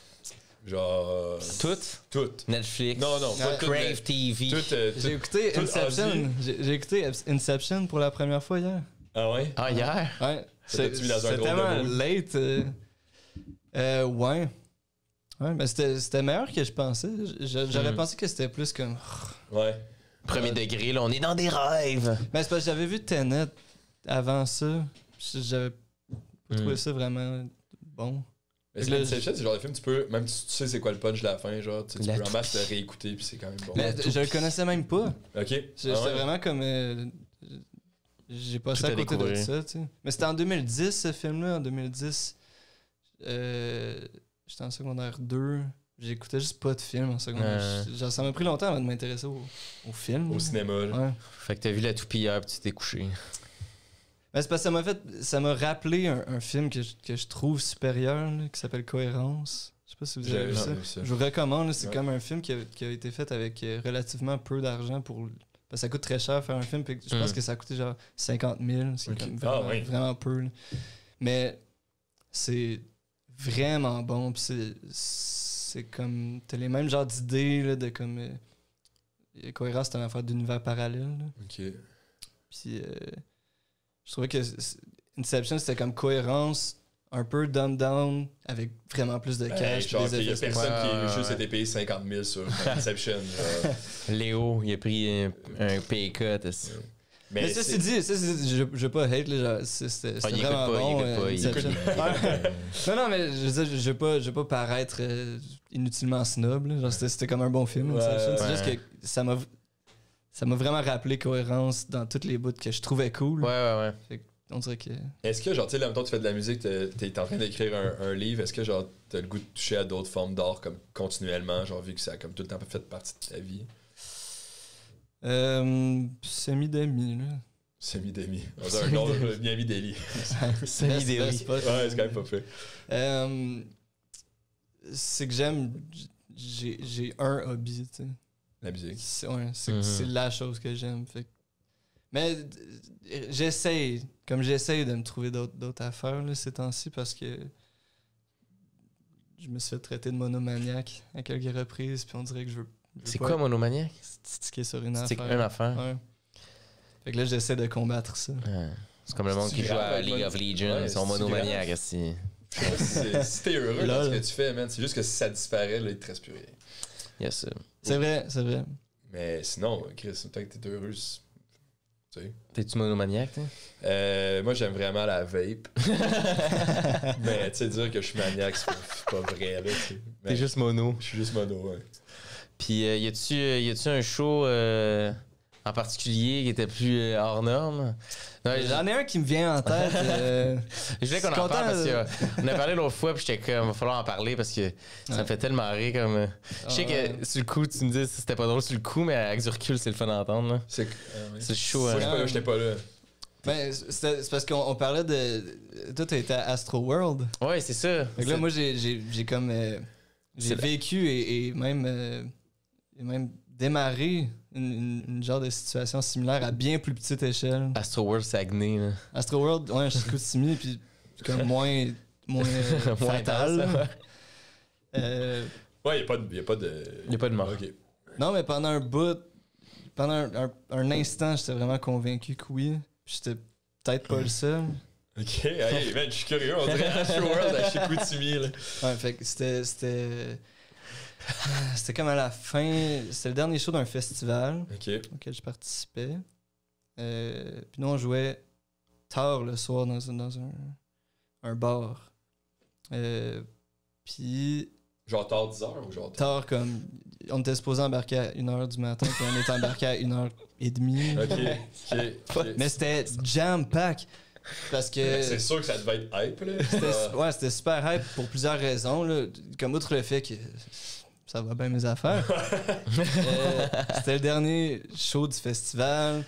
Genre. Toutes? Toutes. Netflix. Non, non, pas toutes. Crave TV. Toutes. J'ai écouté tout Inception. J'ai écouté Inception pour la première fois hier. Ah ouais? Ah, hier? Ouais. Ça t'a-tu mis dans un c'est drôle de tellement mood? late. Ouais. Ouais, mais c'était meilleur que je pensais. J'aurais pensé que c'était plus comme. Ouais. Premier degré, là, on est dans des rêves. Mais c'est parce que j'avais vu Tenet avant ça. J'avais pas trouvé ça vraiment bon. Mais Fait que là, Inception, c'est le genre de film, tu peux, même si tu sais c'est quoi le punch de la fin, genre, tu La peux en masse le réécouter, puis c'est quand même bon. Mais je le connaissais même pas. Ok. J'étais Ah ouais? vraiment comme. J'ai passé Tout à à côté de découvrir. ça, tu sais. Mais c'était en 2010, ce film-là. En 2010, j'étais en secondaire 2. J'écoutais juste pas de film en secondaire. Genre, ça m'a pris longtemps avant de m'intéresser au film. Au là. cinéma, là. Ouais. Fait que t'as vu la toupie hier puis tu t'es couché. Mais c'est parce que ça m'a rappelé un film que je trouve supérieur, là, qui s'appelle Cohérence. Je sais pas si vous avez J'avais vu ça. vu ça. Je vous recommande, là, c'est Ouais. comme un film qui a été fait avec relativement peu d'argent pour. Parce que ça coûte très cher faire un film. Puis je pense que ça a coûté genre 50 000. C'est Ok. comme Ah, vraiment, ouais. vraiment peu. Là. Mais c'est vraiment bon. Puis c'est comme. T'as les mêmes genres d'idées là, de comme. Cohérence, c'est une affaire d'univers parallèle. Là. Ok. Puis je trouvais que Inception, c'était comme Cohérence, un peu dumbed down, avec vraiment plus de cash. puis Genre, des il y a effets personne Ouais, qui ouais, a juste ouais. été payé 50 000 sur Inception. genre. Léo, il a pris un pay cut. Mais ça, c'est dit, je veux pas hate, là, genre, c'était Ah, il vraiment écoute pas, bon. il écoute pas, il Inception. écoute Ouais. Non, mais je veux dire, je veux pas paraître inutilement snob. Là. Genre, c'était comme un bon film, Ouais, Inception. C'est ouais. juste que ça m'a vraiment rappelé Cohérence dans tous les bouts que je trouvais cool. Ouais. On dirait que. Est-ce que, genre, tu sais, là, mettons, tu fais de la musique, t'es en train d'écrire un livre, est-ce que, genre, t'as le goût de toucher à d'autres formes d'art, comme continuellement, genre, vu que ça a comme tout le temps fait partie de ta vie? Semi-demi, là. Semi-demi. On dirait un nom de Miami Deli. Semi-demi. Best spot. Ouais, c'est quand même pas fait. C'est que j'ai un hobby, tu sais. La musique. C'est la chose que j'aime. Fait que- Mais j'essaye de me trouver d'autres affaires là, ces temps-ci parce que je me suis fait traiter de monomaniaque à quelques reprises, puis on dirait que je veux C'est pas quoi monomaniaque? sticker sur une C'est affaire. une affaire. Ouais. Fait que là, j'essaie de combattre ça. Ouais. C'est comme le monde qui C'est joue grave, à League of Legends, ouais, ils sont c'est monomaniaques. grave. aussi. Si t'es heureux dans ce Lol. que tu fais, man, c'est juste que si ça disparaît, là, il te reste plus rien. Yes, ça. C'est vrai. Mais sinon, Chris, tant que t'es heureux, tu sais. T'es-tu monomaniaque, toi? Moi, j'aime vraiment la vape. Mais tu sais, dire que je suis maniaque, c'est pas vrai, là, tu sais. Mais T'es juste mono. Je suis juste mono, ouais. Puis y a-tu un show en particulier qui était plus hors norme? Non, J'en ai un qui me vient en tête. je voulais qu'on je suis en parle parce content, qu'on a parlé l'autre fois puis j'étais comme, va falloir en parler parce que ça me fait tellement rire comme... je sais que sur le coup, tu me dis que c'était pas drôle sur le coup, mais avec du recul, c'est le fun d'entendre. Là. C'est C'est chaud. Moi, hein. j'étais pas là. Ben, c'est parce qu'on parlait de. Toi, t'as été à Astro World. Ouais, c'est ça. Fait que là, moi, j'ai comme. C'est J'ai la- vécu et même démarré une genre de situation similaire à bien plus petite échelle. Astro World Saguenay. Là. Astro World, ouais, je suis Chicoutimi, puis comme moins moins fatal. Ouais, il n'y a pas de mort. Ok. Non, mais pendant un bout, pendant un instant, j'étais vraiment convaincu que oui. Puis j'étais peut-être pas le seul. Ok, hey, man, je suis curieux. On dirait Astroworld à Chicoutimi, là. Ouais, fait que c'était comme à la fin. C'était le dernier show d'un festival Ok. auquel je participais. Puis nous, on jouait tard le soir dans un bar. Puis Genre tard 10h ou genre tard, comme. On était supposé embarquer à 1h du matin, puis on était embarqué à 1h30. Ok. Mais c'était jam-pack. Parce que. C'est sûr que ça devait être hype, là. C'était super hype pour plusieurs raisons. Là. Comme outre le fait que ça va bien mes affaires. C'était le dernier show du festival.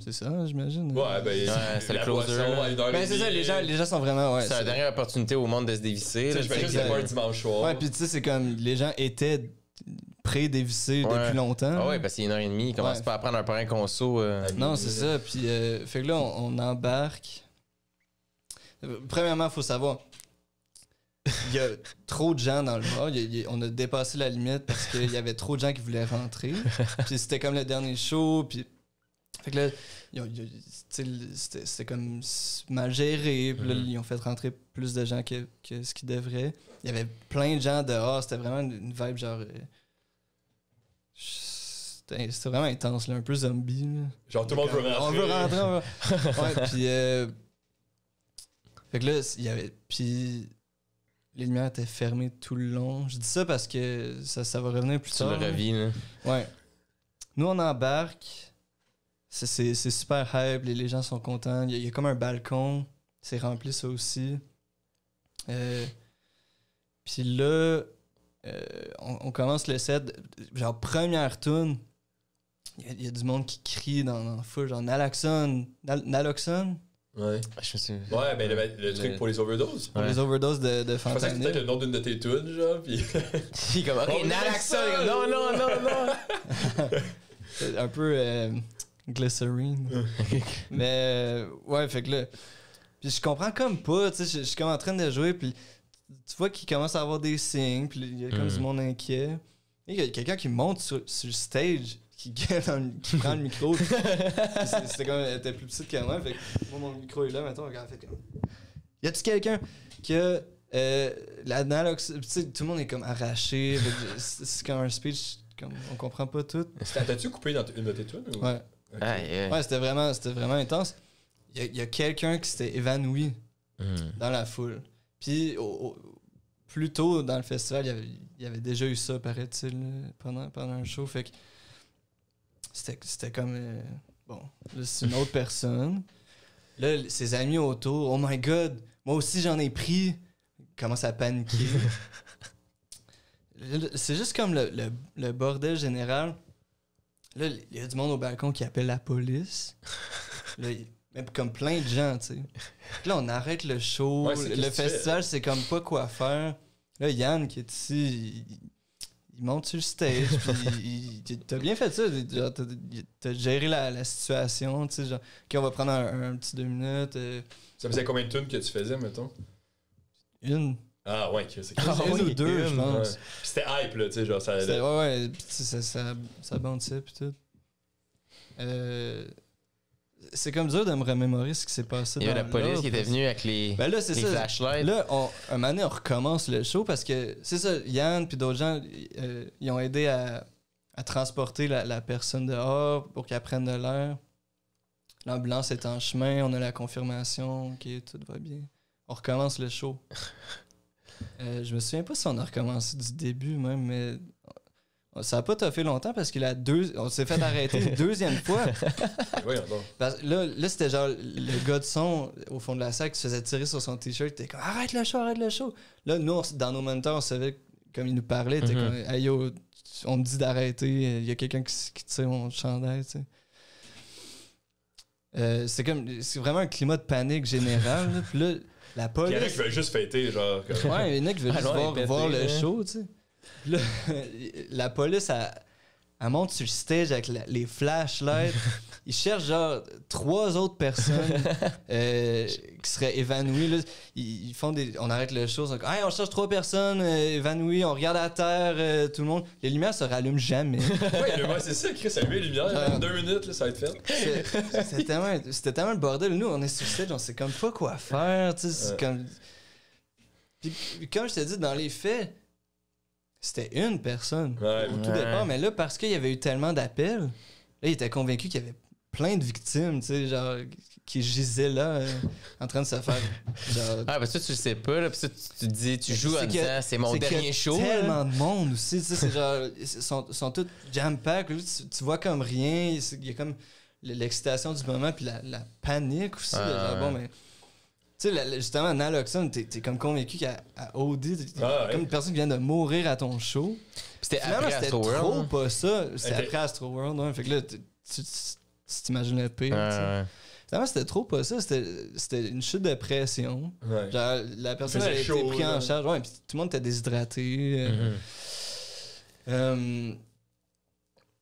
C'est ça, j'imagine. Ouais, ben, c'est le la closer. boisson à 1h30. Ben, c'est ça, les gens sont vraiment. Ouais, C'est la dernière opportunité au monde de se dévisser. là, J'imagine que tu sais. c'est pas un dimanche soir. Ouais, puis tu sais, c'est comme les gens étaient pré-dévissés depuis longtemps. Ah ouais, parce qu'il est 1h30, ils commencent pas à prendre un pain conso. Non, c'est ça. Puis, fait que là, on embarque. Premièrement, il faut savoir, il y a trop de gens dans le bar. On a dépassé la limite parce qu'il y avait trop de gens qui voulaient rentrer. Puis c'était comme le dernier show. Puis, fait que là, c'était comme mal géré. Puis là, ils ont fait rentrer plus de gens que ce qu'ils devraient. Il y avait plein de gens dehors. C'était vraiment une vibe genre... C'était vraiment intense, là, un peu zombie. Là. Genre tout le monde veut rentrer. On veut rentrer. Ouais, puis... Fait que là, il y avait... Puis... Les lumières étaient fermées tout le long. Je dis ça parce que ça va revenir plus Tu tard. le revis, là. Ouais. Nous, on embarque. C'est super hype. Les gens sont contents. Il y a comme un balcon. C'est rempli, ça aussi. Puis là, on commence le set. Genre, première tune. Il y a du monde qui crie dans la foule. Genre, Naloxone. Naloxone? Ouais. Je me suis... Ouais, ben le truc pour les overdoses. Pour les overdoses de Je pensais que c'était fentanyl. le nom d'une de tes tunes, genre, pis... Puis comme, ok, Naloxone! Non! C'est un peu glycerine. Mais ouais, fait que là... Puis je comprends comme pas, tu sais, je suis comme en train de jouer, puis tu vois qu'il commence à avoir des signes, puis il y a comme du monde inquiet. Et il y a quelqu'un qui monte sur le stage, qui prend le micro. C'était comme, elle était plus petite que moi, fait que moi, mon micro est là, maintenant, regarde, fait comme... Y a-tu quelqu'un qui a la naloxone? Tu sais, tout le monde est comme arraché, c'est comme un speech, comme on comprend pas tout. T'as-tu coupé dans une de tes tunes? Ou... Ouais. Okay. Ouais, c'était vraiment intense. Il y a quelqu'un qui s'était évanoui dans la foule. Puis, plus tôt dans le festival, il y avait déjà eu ça, paraît-il, pendant un show. Fait que c'était comme... bon, là, c'est une autre personne. Là, ses amis autour, « Oh my God, moi aussi j'en ai pris. » Ils commencent à paniquer. C'est juste comme le bordel général. Là, il y a du monde au balcon qui appelle la police. Là, même comme plein de gens, tu sais. Là, on arrête le show. Ouais, le festival, c'est comme pas quoi faire. Là, Yann, qui est ici, il monte sur le stage. Puis t'as bien fait ça. Genre, t'as géré la situation, tu sais. Genre, OK, on va prendre un petit 2 minutes. Ça faisait combien de tunes que tu faisais, mettons? Une. Ah ouais, c'est Une ou deux, je pense. Ouais. Puis c'était hype, là, tu sais, genre ça... Ouais, puis ça bondissait, puis tout. C'est comme dur de me remémorer ce qui s'est passé. Il y a la police qui était venue avec les flashlights. Là, un moment donné, on recommence le show parce que, c'est ça, Yann puis d'autres gens, ils ont aidé à transporter la personne dehors pour qu'elle prenne de l'air. L'ambulance est en chemin, on a la confirmation, OK, tout va bien. On recommence le show. Je me souviens pas si on a recommencé du début même, mais ça a pas toffé longtemps parce que on s'est fait arrêter une deuxième fois. Parce que là, c'était genre le gars de son au fond de la salle qui se faisait tirer sur son t-shirt. Il était comme arrête le show. Là, nous, dans nos moniteurs, on savait, comme il nous parlait, il était comme hey yo, on me dit d'arrêter, il y a quelqu'un qui tire mon chandail, tu sais. C'est vraiment un climat de panique général. Là. Puis là, la police. Il y en a qui veulent juste fêter, genre. Comme... Ouais, il y en a qui veulent juste voir le show, tu sais. Puis là, la police, Elle monte sur le stage avec les flashlights. Ils cherchent genre 3 autres personnes qui seraient évanouies. Là. Ils font on arrête le show. Donc, hey, on cherche 3 personnes évanouies. On regarde à terre, tout le monde. Les lumières se rallument jamais. Ouais, c'est ça, Chris, allumer les lumières. 2 minutes, là, ça va être fait. C'était tellement le bordel. Nous, on est sur le stage, on sait comme pas quoi faire. C'est comme... Puis, comme je t'ai dit, dans les faits, c'était une personne au tout départ. Mais là, parce qu'il y avait eu tellement d'appels, là, il était convaincu qu'il y avait plein de victimes, tu sais, genre, qui gisaient là, en train de se faire. Genre... Ah, parce que tu le sais pas, là. Puis ça, tu te dis, tu joues en disant, c'est mon dernier show. Il y a tellement de monde aussi, tu sais, c'est genre, ils sont tous jam-pack. Tu vois comme rien. Il y a comme l'excitation du moment, puis la panique aussi. Genre, bon, mais. Tu sais, justement, Naloxone, t'es comme convaincu qu'à OD, t'es comme une personne qui vient de mourir à ton show. C'était finalement, après c'était Astroworld. trop pas ça. C'était après Astroworld, ouais. Fait que là, tu t'imagines le pire. Finalement, c'était trop pas ça. C'était une chute de pression. Ouais. Genre, la personne a été prise en charge. Ouais, puis tout le monde était déshydraté.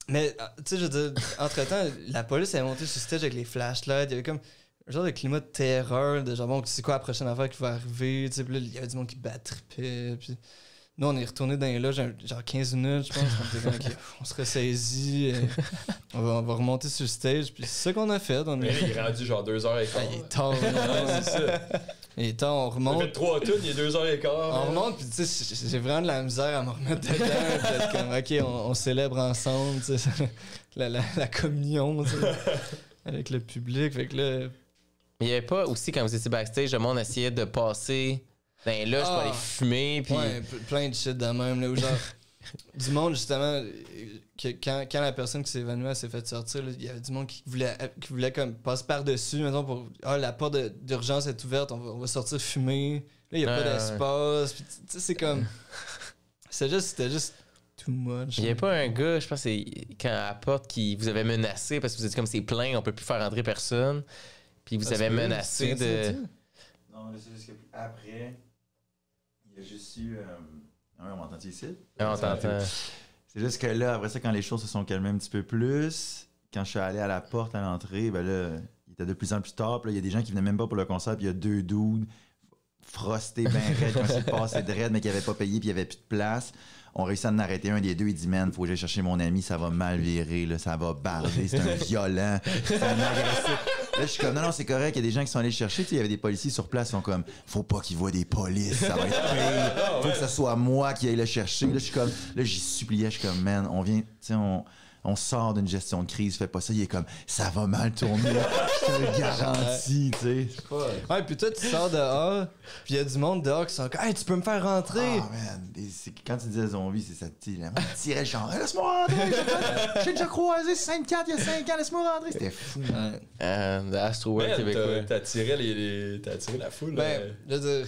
Mais, tu sais, je veux dire, entre-temps, la police est montée sur le stage avec les flashlights. Il y avait comme un genre de climat de terreur, de genre, bon, c'est quoi la prochaine affaire qui va arriver, tu sais, puis là, il y avait du monde qui battrippait, puis nous, on est retourné dans les loges, genre 15 minutes, je pense, on était comme, OK, on se ressaisit, on va remonter sur le stage, puis c'est ça qu'on a fait. Mais il est rendu genre 2h15. Il est tard, c'est ça. Il est tard, on remonte. On fait 3 tunes, il est 2h15. On remonte, puis tu sais, j'ai vraiment de la misère à me remettre dedans, puis être comme, OK, on célèbre ensemble, tu sais, la communion, tu sais, avec le public, fait que là... Il y avait pas aussi, quand vous étiez backstage, le monde essayait de passer dans les loges pour aller fumer. Puis... Ouais, plein de shit de même. Là, où genre, du monde, justement, que quand la personne qui s'est évanouie s'est fait sortir, il y avait du monde qui voulait comme passer par-dessus, mettons, pour. Ah, la porte d'urgence est ouverte, on va sortir fumer. Là, il n'y a pas d'espace. Puis, tu sais, c'est comme. C'était juste too much. Il n'y avait pas un gars, je pense, c'est quand à la porte qui vous avait menacé parce que vous étiez comme c'est plein, on peut plus faire entrer personne. Puis vous avez menacé de. Non, c'est juste qu'après, il y a juste eu. on m'entend ici? On t'entend. C'est juste que là, après ça, quand les choses se sont calmées un petit peu plus, quand je suis allé à la porte à l'entrée, ben là, il était de plus en plus tard. Puis là, il y a des gens qui venaient même pas pour le concert. Puis il y a 2 dudes frostés, ben raides, qui ont essayé de passer de raide, mais qui n'avaient pas payé. Puis il n'y avait plus de place. On réussit à en arrêter un des deux. Il dit, man, faut que j'aille chercher mon ami, ça va mal virer, là, ça va barder, c'est un violent, c'est un agressif. Là, je suis comme, non, c'est correct, il y a des gens qui sont allés le chercher. Tu sais, il y avait des policiers sur place qui sont comme, faut pas qu'ils voient des polices, ça va être pire. Faut que ce soit moi qui aille le chercher. Là, je suis comme, là, j'y suppliais, je suis comme, man, on vient, tu sais, on sort d'une gestion de crise, fais pas ça. Il est comme, ça va mal tourner, je te le garantis, tu sais. Ouais, puis toi, tu sors dehors, puis il y a du monde dehors qui sont comme, hey, tu peux me faire rentrer. Ah, man, quand tu disais zombie, c'est ça, tu tirais le champ, laisse-moi rentrer, j'ai déjà croisé 5-4 il y a 5 ans, laisse-moi rentrer. C'était fou. Astroworld québécois. T'as tiré la foule. Ben, je veux dire,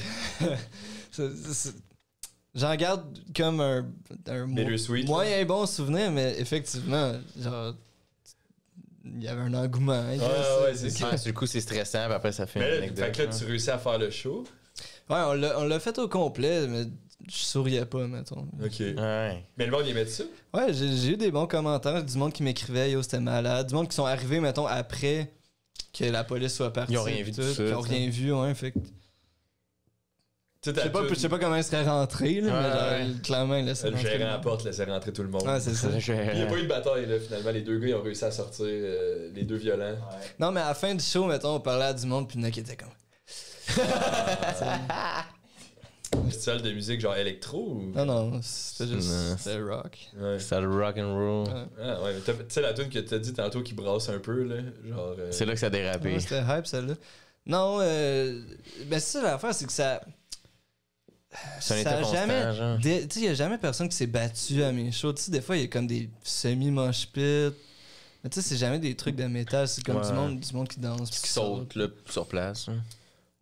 j'en garde comme un moyen bon souvenir, mais effectivement, genre, il y avait un engouement. Ouais, c'est ça. Du coup, c'est stressant, puis après, ça fait une anecdote. Fait que là, tu réussis à faire le show. Ouais, on l'a fait au complet, mais je souriais pas, mettons. OK. Ouais. Mais le monde, il aimait ça? Ouais, j'ai eu des bons commentaires, du monde qui m'écrivait, yo, c'était malade. Du monde qui sont arrivés, mettons, après que la police soit partie. Ils ont rien vu de ça. Ils ont rien vu, ouais, fait que... Je Je sais pas comment il serait rentré, là, mais genre, clairement, il laissait le rentrer. gérant à la porte laissait rentrer tout le monde. Ouais, c'est ça. Il n'y a pas eu de bataille, là, finalement. Les 2 gars, ils ont réussi à sortir, les 2 violents. Ouais. Non, mais à la fin du show, mettons, on parlait à du monde, puis il y en a qui étaient comme... C'est salle de musique genre électro ou... Non, c'était juste... Non. C'était rock. Ouais. C'est le rock and roll. Ouais. Ah ouais, mais tu sais la tune que t'as dit tantôt qui brasse un peu, là, genre... C'est là que ça a dérapé. Ouais, c'était hype, celle-là. Non, ben c'est ça l'affaire, c'est que ça... C'est un ça état a constant, jamais... genre. Tu sais, il y a jamais personne qui s'est battu à mes shows. Tu sais, des fois, il y a comme des semi-mosh pits. Mais tu sais, c'est jamais des trucs de métal. C'est comme Ouais. du monde qui danse. puis Qui saute, là, sur place. Hein.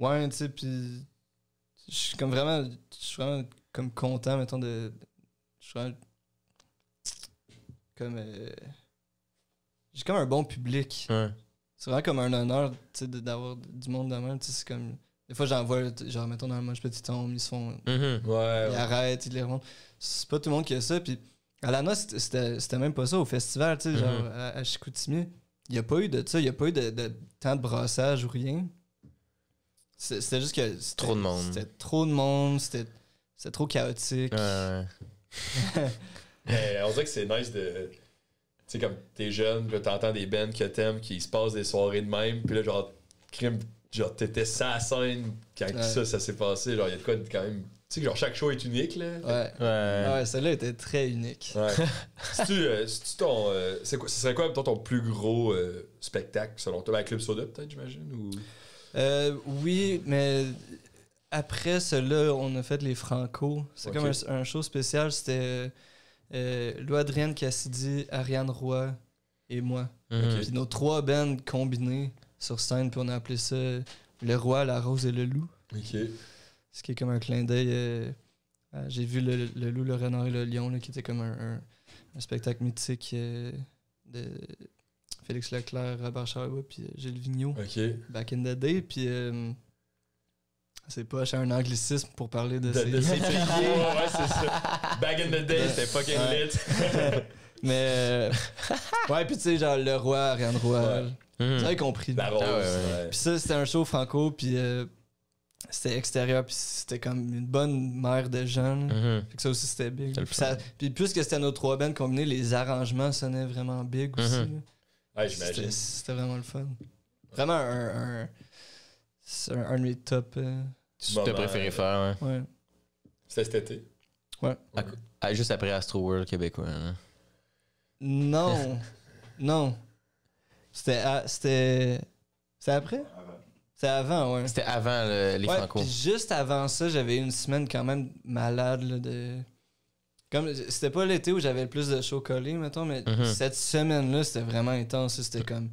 Ouais, tu sais, puis... Je suis vraiment comme content, mettons, de... Je suis vraiment... Comme... J'ai comme un bon public. Ouais. C'est vraiment comme un honneur, tu sais, d'avoir du monde de même. Tu sais, c'est comme... Des fois, j'en vois, genre, mettons, dans le moche petit tombe, ils se font... Mhm. Ouais, Ils arrêtent, ils les remontent. C'est pas tout le monde qui a ça, puis À la noce, c'était même pas ça au festival, tu sais, genre à Chicoutimi. Il n'y a pas eu de ça, il n'y a pas eu de temps de brassage ou rien. C'était juste que. Trop de monde. C'était trop de monde, c'était trop chaotique. Mais on dirait que c'est nice de. Tu sais, comme t'es jeune, là, t'entends des bands que t'aimes, qui se passent des soirées de même, puis là, genre, t'étais sa scène quand ça s'est passé. Genre, il y a de quoi quand même. Tu sais, genre, chaque show est unique, là. Ouais, celle-là était très unique. Ouais. C'est-tu ton. Ce serait quoi, mettons, ton plus gros spectacle, selon toi? Ben, Club Soda, peut-être, j'imagine? Ou... Oui, mais après cela, on a fait les Franco. C'est comme un show spécial. C'était Lou Adrienne Cassidy, Ariane Roy et moi. Puis nos 3 bands combinés sur scène, puis on a appelé ça Le Roi, la Rose et le Loup. OK. Ce qui est comme un clin d'œil. J'ai vu le Loup, le Renard et le Lion, là, qui était comme un spectacle mythique de Félix Leclerc, Robert Charlebois, puis Gilles Vigneault. OK. Back in the day, puis c'est pas un anglicisme pour parler de De ces ses piliers. Ouais, c'est ça. Back in the day, c'était fucking lit. Mais ouais, puis tu sais, genre Le Roi, Ariane Roy, vous avez compris. La Rose. ouais. Puis ça, c'était un show franco, puis c'était extérieur, puis c'était comme une bonne mer de gens. Fait que ça aussi, c'était big. Puis puisque c'était nos 3 bands combinés, les arrangements sonnaient vraiment big aussi. Ouais, j'imagine. C'était vraiment le fun. Vraiment c'est un de mes top. Tu t'as préféré faire, Ouais. C'était cet été? Ouais. Juste après Astro World québécois. Hein. Non. Non. C'était après? C'était avant, ouais. C'était avant les Franco. Puis juste avant ça, j'avais eu une semaine quand même malade là, de. Comme c'était pas l'été où j'avais le plus de shows collés, mettons, mais cette semaine-là, c'était vraiment intense. C'était comme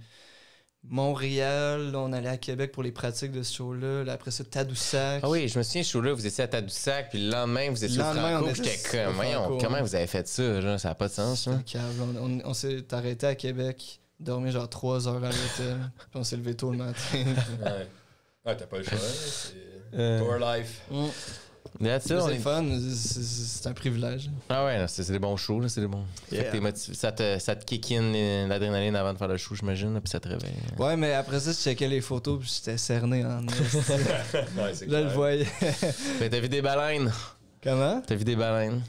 Montréal, là, on allait à Québec pour les pratiques de ce show-là. Là, après ça, Tadoussac. Ah oui, je me souviens, ce show-là, vous étiez à Tadoussac, puis le lendemain, vous étiez au Franco. J'étais comme, voyons, comment vous avez fait ça? Genre, ça n'a pas de sens. Hein? On s'est arrêté à Québec, dormi genre 3 heures à l'hôtel, puis on s'est levé tôt le matin. Ouais, t'as pas le choix. C'est tour life. C'est fun, c'est un privilège. Ah ouais, c'est des bons shows, là, c'est des bons. Yeah. Ça te kick in l'adrénaline avant de faire le show, j'imagine, puis ça te réveille. Ouais, mais après ça, je checkais les photos, puis j'étais cerné en est. Ouais, c'est Là, je le voyais. Mais t'as vu des baleines? Comment? T'as vu des baleines?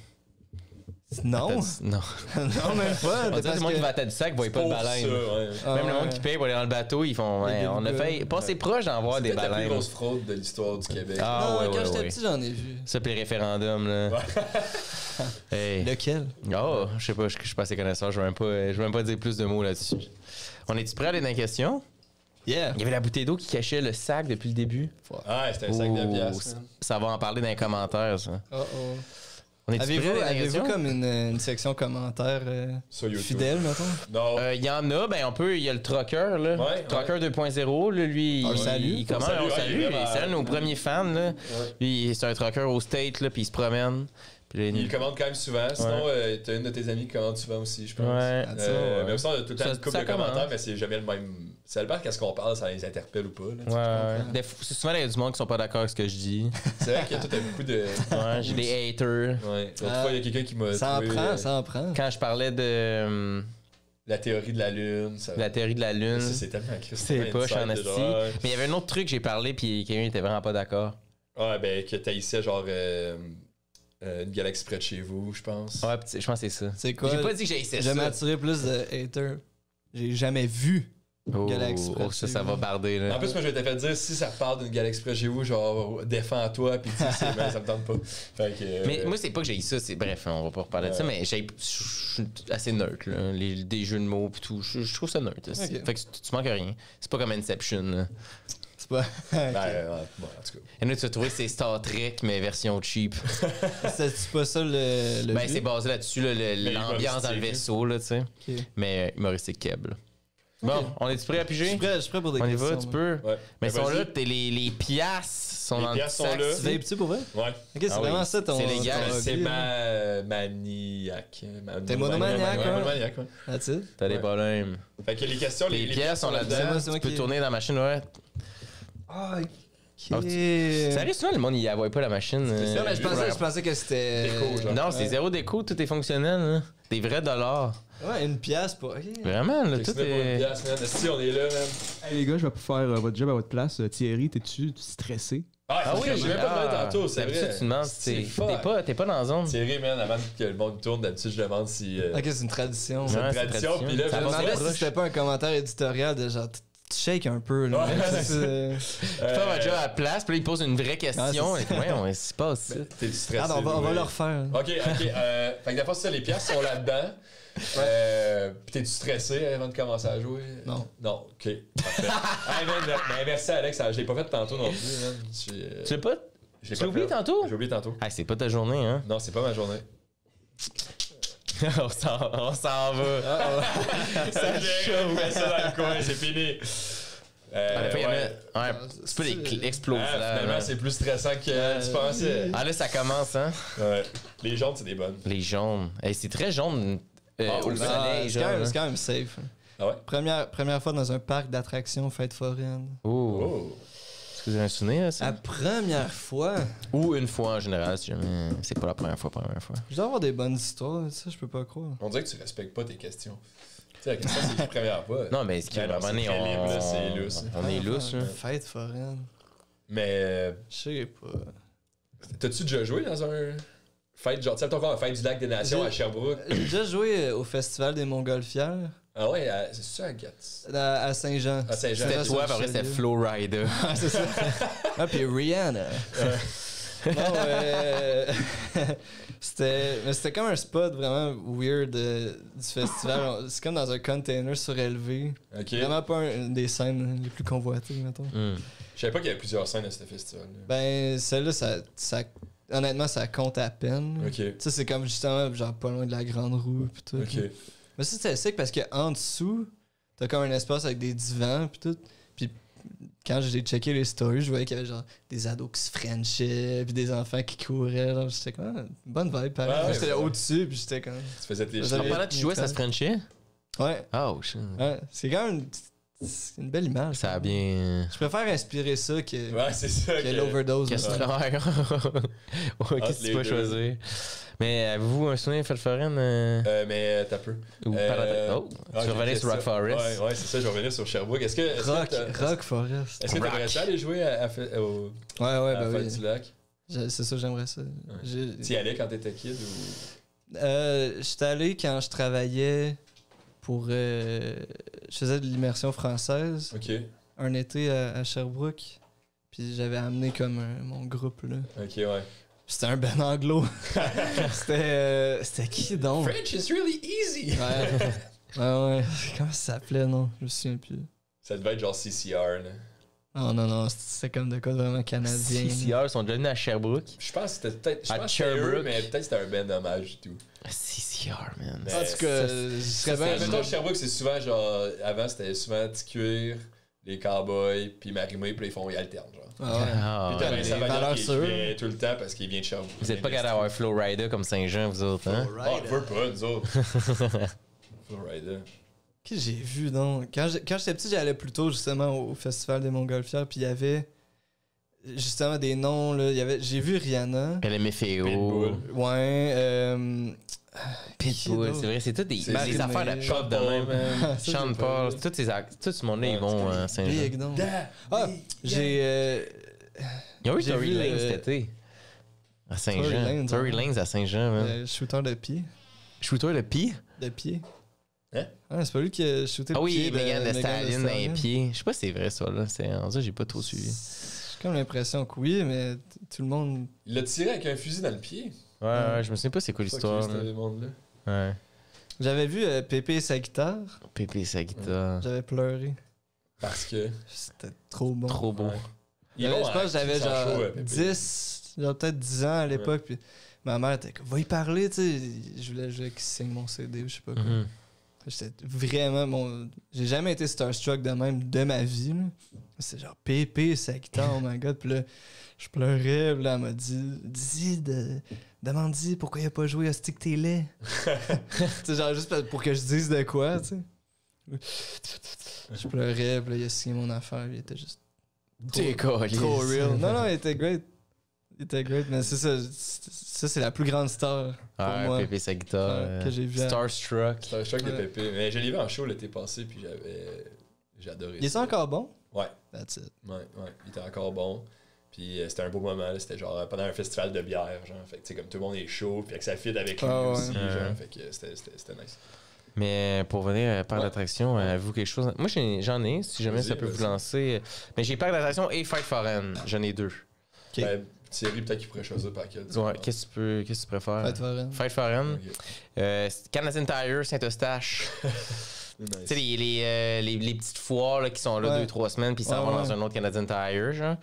Non. Non. Non, même pas. On dirait que le monde qui va à Tadoussac voit pas de baleines. Même le monde qui paye pour aller dans le bateau, ils font. Ouais, on a fait. Passez proche d'en voir des baleines. C'est la plus grosse baleines. fraude de l'histoire du Québec. Ah ouais, quand j'étais petit, j'en ai vu. Ça, puis les référendums, là. Hey. Lequel? Oh, je sais pas, je suis pas assez connaisseur, je veux même pas dire plus de mots là-dessus. On est-tu prêt à aller dans les questions? Yeah. Il y avait la bouteille d'eau qui cachait le sac depuis le début. Ah, c'était un sac de piastres. Ça va en parler dans les commentaires, ça. Oh. On est Avez-vous comme une section commentaires fidèle, mettons? Non. Il y en a, il y a le Trucker, là. Ouais, Trucker 2.0, là, lui, il commence, on salue, c'est un de nos premiers fans, là. Lui, c'est un trucker au State, là, puis il se promène. Il commande quand même souvent. Sinon, t'as une de tes amis qui commande souvent aussi, je pense. Ouais. Même ça, on a tout le temps une couple de commentaires, mais c'est jamais le même. Ça dépend qu'est-ce qu'on parle, ça les interpelle ou pas. Là, ouais. C'est souvent, il y a du monde qui sont pas d'accord avec ce que je dis. C'est vrai qu'il y a tout un beaucoup de. Ouais, j'ai des haters. Ouais. L'autre fois, il y a quelqu'un qui m'a. Ça trouvé, en prend. Quand je parlais de. La théorie de la Lune. La théorie de la Lune. Ça, c'est tellement c'est pas, je suis en asti. Mais il y avait un autre truc que j'ai parlé, puis quelqu'un était vraiment pas d'accord. Ouais, ben, que t'haïssais genre. Une galaxie près de chez vous, je pense. Ouais, je pense que c'est ça. C'est quoi? J'ai pas dit que j'haïssais ça. J'aime attirer plus de haters. J'ai jamais vu Galaxy près de chez ça vous. va barder, là. En plus, moi, je t'ai fait dire, si ça parle d'une galaxie près de chez vous, genre, défends-toi, pis tu sais, ben, ça me tente pas. Fait que, mais moi, c'est pas que j'ai ça, c'est bref, on va pas reparler de ça, mais je suis assez neutre, là. Des jeux de mots pis tout, je trouve ça neutre. Okay. Fait que tu manques rien. C'est pas comme Inception, là. C'est pas. Ben, bon, en tout cas. Et nous, tu vas trouver que c'est Star Trek, mais version cheap. C'est pas ça le ben, c'est basé là-dessus, là, l'ambiance dans le vaisseau, là, tu sais. Okay. Mais humoristique Keb, là. Bon, on est-tu prêt à piger? Je suis prêt pour des questions. On y va, tu peux? Ouais. Mais sont là, les piastres sont dans le sac. C'est des petits pour vrai? Ouais. Ok, c'est vraiment ça ton. C'est légal. C'est maniaque. T'es monomaniaque, ouais. Monomaniaque, ouais. That's it. T'as des problèmes. Fait que les questions, les pièces sont là-dedans. Tu peux tourner dans la machine, ouais. Ah, Ah, ça arrive souvent, le monde, il n'y pas la machine. Non, mais je pensais que c'était. Déco, genre. Non, c'est zéro déco, tout est fonctionnel. Hein. Des vrais dollars. Ouais, une pièce pour. Vraiment, là, tout est. Si on est là, man. Hey les gars, je vais faire votre job à votre place. Thierry, t'es-tu stressé? Ah oui, j'ai même pas demandé tantôt, c'est d'habitude, vrai. tu demandes, t'es pas dans la zone. Thierry, man, avant que le monde tourne, d'habitude, je demande si. Ok, c'est une tradition. C'est une Ouais, tradition, puis là, Je me je demandais me si c'était pas un commentaire éditorial de genre. Tu shakes un peu, là. Ouais, Je fais ma job à la place, puis là, il pose une vraie question. Ah, Ouais, on se passe ça. T'es stressé. on va le refaire. Ok. Fait que d'abord, c'est ça, les pièces sont là-dedans. Puis t'es-tu stressé avant de commencer à jouer? Non. Non, ok. Parfait. Hey, man, merci Alex, je l'ai pas fait tantôt non plus, man. Tu l'as pas? Je l'ai Tu l'as oublié fait. tantôt? J'ai oublié tantôt. Ah, c'est pas ta journée, hein? Non, c'est pas ma journée. on s'en va. Ça chauffe. On fait ça dans le coin, c'est fini. Tu peux exploser là. Finalement, c'est plus stressant que tu pensais. Ah là, ça commence, hein? Ouais. Les jaunes, c'est des bonnes. Les jaunes. Hey, c'est très jaune au soleil, C'est genre. quand même safe. Ah ouais? Première fois dans un parc d'attractions, fête foraine. Oh. Oh. Est-ce que vous avez un souvenir, ça? La première fois, Ou une fois en général, si jamais. C'est pas la première fois. je dois avoir des bonnes histoires, ça, je peux pas croire. On dirait que tu respectes pas tes questions. Tu sais, la question, c'est la première fois. Non, mais ce qui est Ben non, vraiment c'est très libre, là, c'est lousse. On est lousse, là. Fête foraine. Mais Je sais pas. t'as-tu déjà joué dans un fête, genre, tu sais, encore un fête du lac des Nations J'ai- à Sherbrooke? J'ai déjà joué au Festival des Montgolfières Ah ouais, c'est ça à Gatz? à Saint-Jean. À Saint-Jean. C'était sur toi, le après c'était Richelieu. Flow Rider. C'est ça. Ah, puis Rihanna. Non, c'était comme un spot vraiment weird du festival. C'est comme dans un container surélevé. Ok. Vraiment pas une des scènes les plus convoitées, mettons. Hmm. Je savais pas qu'il y avait plusieurs scènes à ce festival. Ben, celle-là, honnêtement, ça compte à peine. Ok. Tu sais, c'est comme justement, genre, pas loin de la grande roue, pis tout. Ok. Mais ça, c'était sick parce qu'en dessous, t'as comme un espace avec des divans, pis tout. Puis quand j'ai checké les stories, je voyais qu'il y avait genre des ados qui se frenchaient, puis des enfants qui couraient. Genre, j'étais comme, bonne vibe, pareil. Ouais, Moi, j'étais ouais. au-dessus, puis j'étais comme. Tu faisais tes J'avais- Pendant que tu jouais, ça se frenchait? Ouais, Oh, shit. ouais. C'est quand même c'est une belle image. Ça a bien. Je préfère inspirer ça que, Ouais, c'est ça. que l'overdose. Qu'est-ce que tu là. travailles? Qu'est-ce que les tu peux deux. choisir? Mais avez-vous un souvenir fête foraine? Mais t'as peu. Ou Oh, tu j'ai revenais fait sur Rock ça. Forest? Ouais, c'est ça, je vais revenir sur Sherbrooke. Est-ce que Rock Forest. Est-ce que t'aimerais ça aller jouer à Ouais, à ouais, la bah fête oui. du lac? C'est ça, j'aimerais ça. Tu y allais quand t'étais kid ou. J'étais allé quand je travaillais pour. Je faisais de l'immersion française Ok, un été à Sherbrooke. Puis j'avais amené comme mon groupe là. ok, ouais. Puis c'était un ben anglo. C'était qui donc? French is really easy! Ouais. Comment ça s'appelait, non? Je me souviens plus. Ça devait être genre CCR, là. Non, c'était comme de quoi de vraiment canadien. CCR sont déjà venus à Sherbrooke. Je pense que c'était peut-être. Je À pense que c'était eux, Sherbrooke. mais peut-être c'était un ben hommage et tout. CCR, man. Mais- En tout cas, je serais bien. Mettons, Sherbrooke, c'est souvent genre. Avant, c'était souvent petit cuir, les cowboys, puis Marimé, puis ils font, ils alternent, genre. Ah ouais. Ah, Puis t'as ouais. Vincent des Vallière valeurs qui sûres. vient tout le temps parce qu'il vient de Sherbrooke. Vous êtes pas capable d'avoir Flow Rider comme Saint-Jean, vous autres, hein? Oh, on veut pas, nous autres. Florida. Qu'est-ce que j'ai vu donc? Quand j'étais petit, j'allais plutôt justement au Festival des Montgolfières, puis il y avait justement des noms, là. J'ai vu Rihanna. LMFAO. Pitbull. Ouais, Pitbull, c'est vrai, c'est tout des Marimé. affaires de Sean pop de Paul, même. man. Ça, Sean j'ai pas Paul, vu. tout ce monde-là, ils vont à Saint-Jean. Big, donc. J'ai. Ils ont eu J'ai Tory vu, Lanez cet été. À Tory Saint-Jean. Lanez, Tory ouais. Lanez à Saint-Jean, man. Shooter de pied. Shooter de pied? De pied. Hein? Ah, c'est pas lui qui a shooté Ah le oui, pied Megan Thee Megan Thee Stallion dans les Stallion. pieds. Je sais pas si c'est vrai, ça, là. En ça, j'ai pas trop suivi. J'ai comme l'impression que oui, mais tout le monde. Il l'a tiré avec un fusil dans le pied. Ouais, je me souviens pas c'est quoi l'histoire, Fuck you, là. ce monde-là. Ouais. J'avais vu Pépé et sa guitare. Pépé sa guitare. J'avais pleuré. Parce que. C'était trop bon. Trop beau. Ouais. Il est bon, Je pense que j'avais sans genre show, Pépé. 10, genre peut-être 10 ans à l'époque. Puis ma mère était comme, va y parler, tu sais. Je voulais qu'il signe mon CD ou je sais pas quoi. Mhm. J'étais vraiment j'ai jamais été starstruck de même de ma vie. là. C'est genre Pépé, sa guitare, oh my god. Puis là, je pleurais. Puis là, elle m'a dit, demande-y pourquoi il a pas joué à Stick T'es laid. C'est genre juste pour que je dise de quoi, tu sais. Je pleurais, puis là, il a signé mon affaire. Il était juste T'es collé. trop real. Non, il était great. Il était great, mais c'est ça. Ça, c'est la plus grande star pour moi. Pépé sa guitare. Que j'ai vu. Starstruck. C'était un choc de Ouais. Pépé. Mais je l'ai vu en show l'été passé, puis j'ai adoré Il est ça. encore bon? Ouais. That's it. Ouais, il était encore bon. Puis c'était un beau moment, là. C'était genre pendant un festival de bière, genre. Fait que tu sais, comme tout le monde est chaud, puis que ça fit avec lui Ah ouais. aussi, Ouais. genre. Fait que c'était nice. Mais pour venir par Ouais. l'attraction, avez-vous quelque chose? Moi, j'en ai, si jamais Vas-y, ça peut vous vas-y. lancer. Mais j'ai parc d'attraction et Fight Foreign. J'en ai 2. Ok. Ben, Thierry, peut-être qu'il pourrait choisir par quel. Ouais, qu'est-ce que tu préfères? Fight Foreign. Fight Foreign. Ok. Canadian Tire, Saint-Eustache. Nice. Tu sais, les petites foires là, qui sont là Ouais. 2-3 semaines, puis ils s'en vont dans un autre Canadian Tire, genre.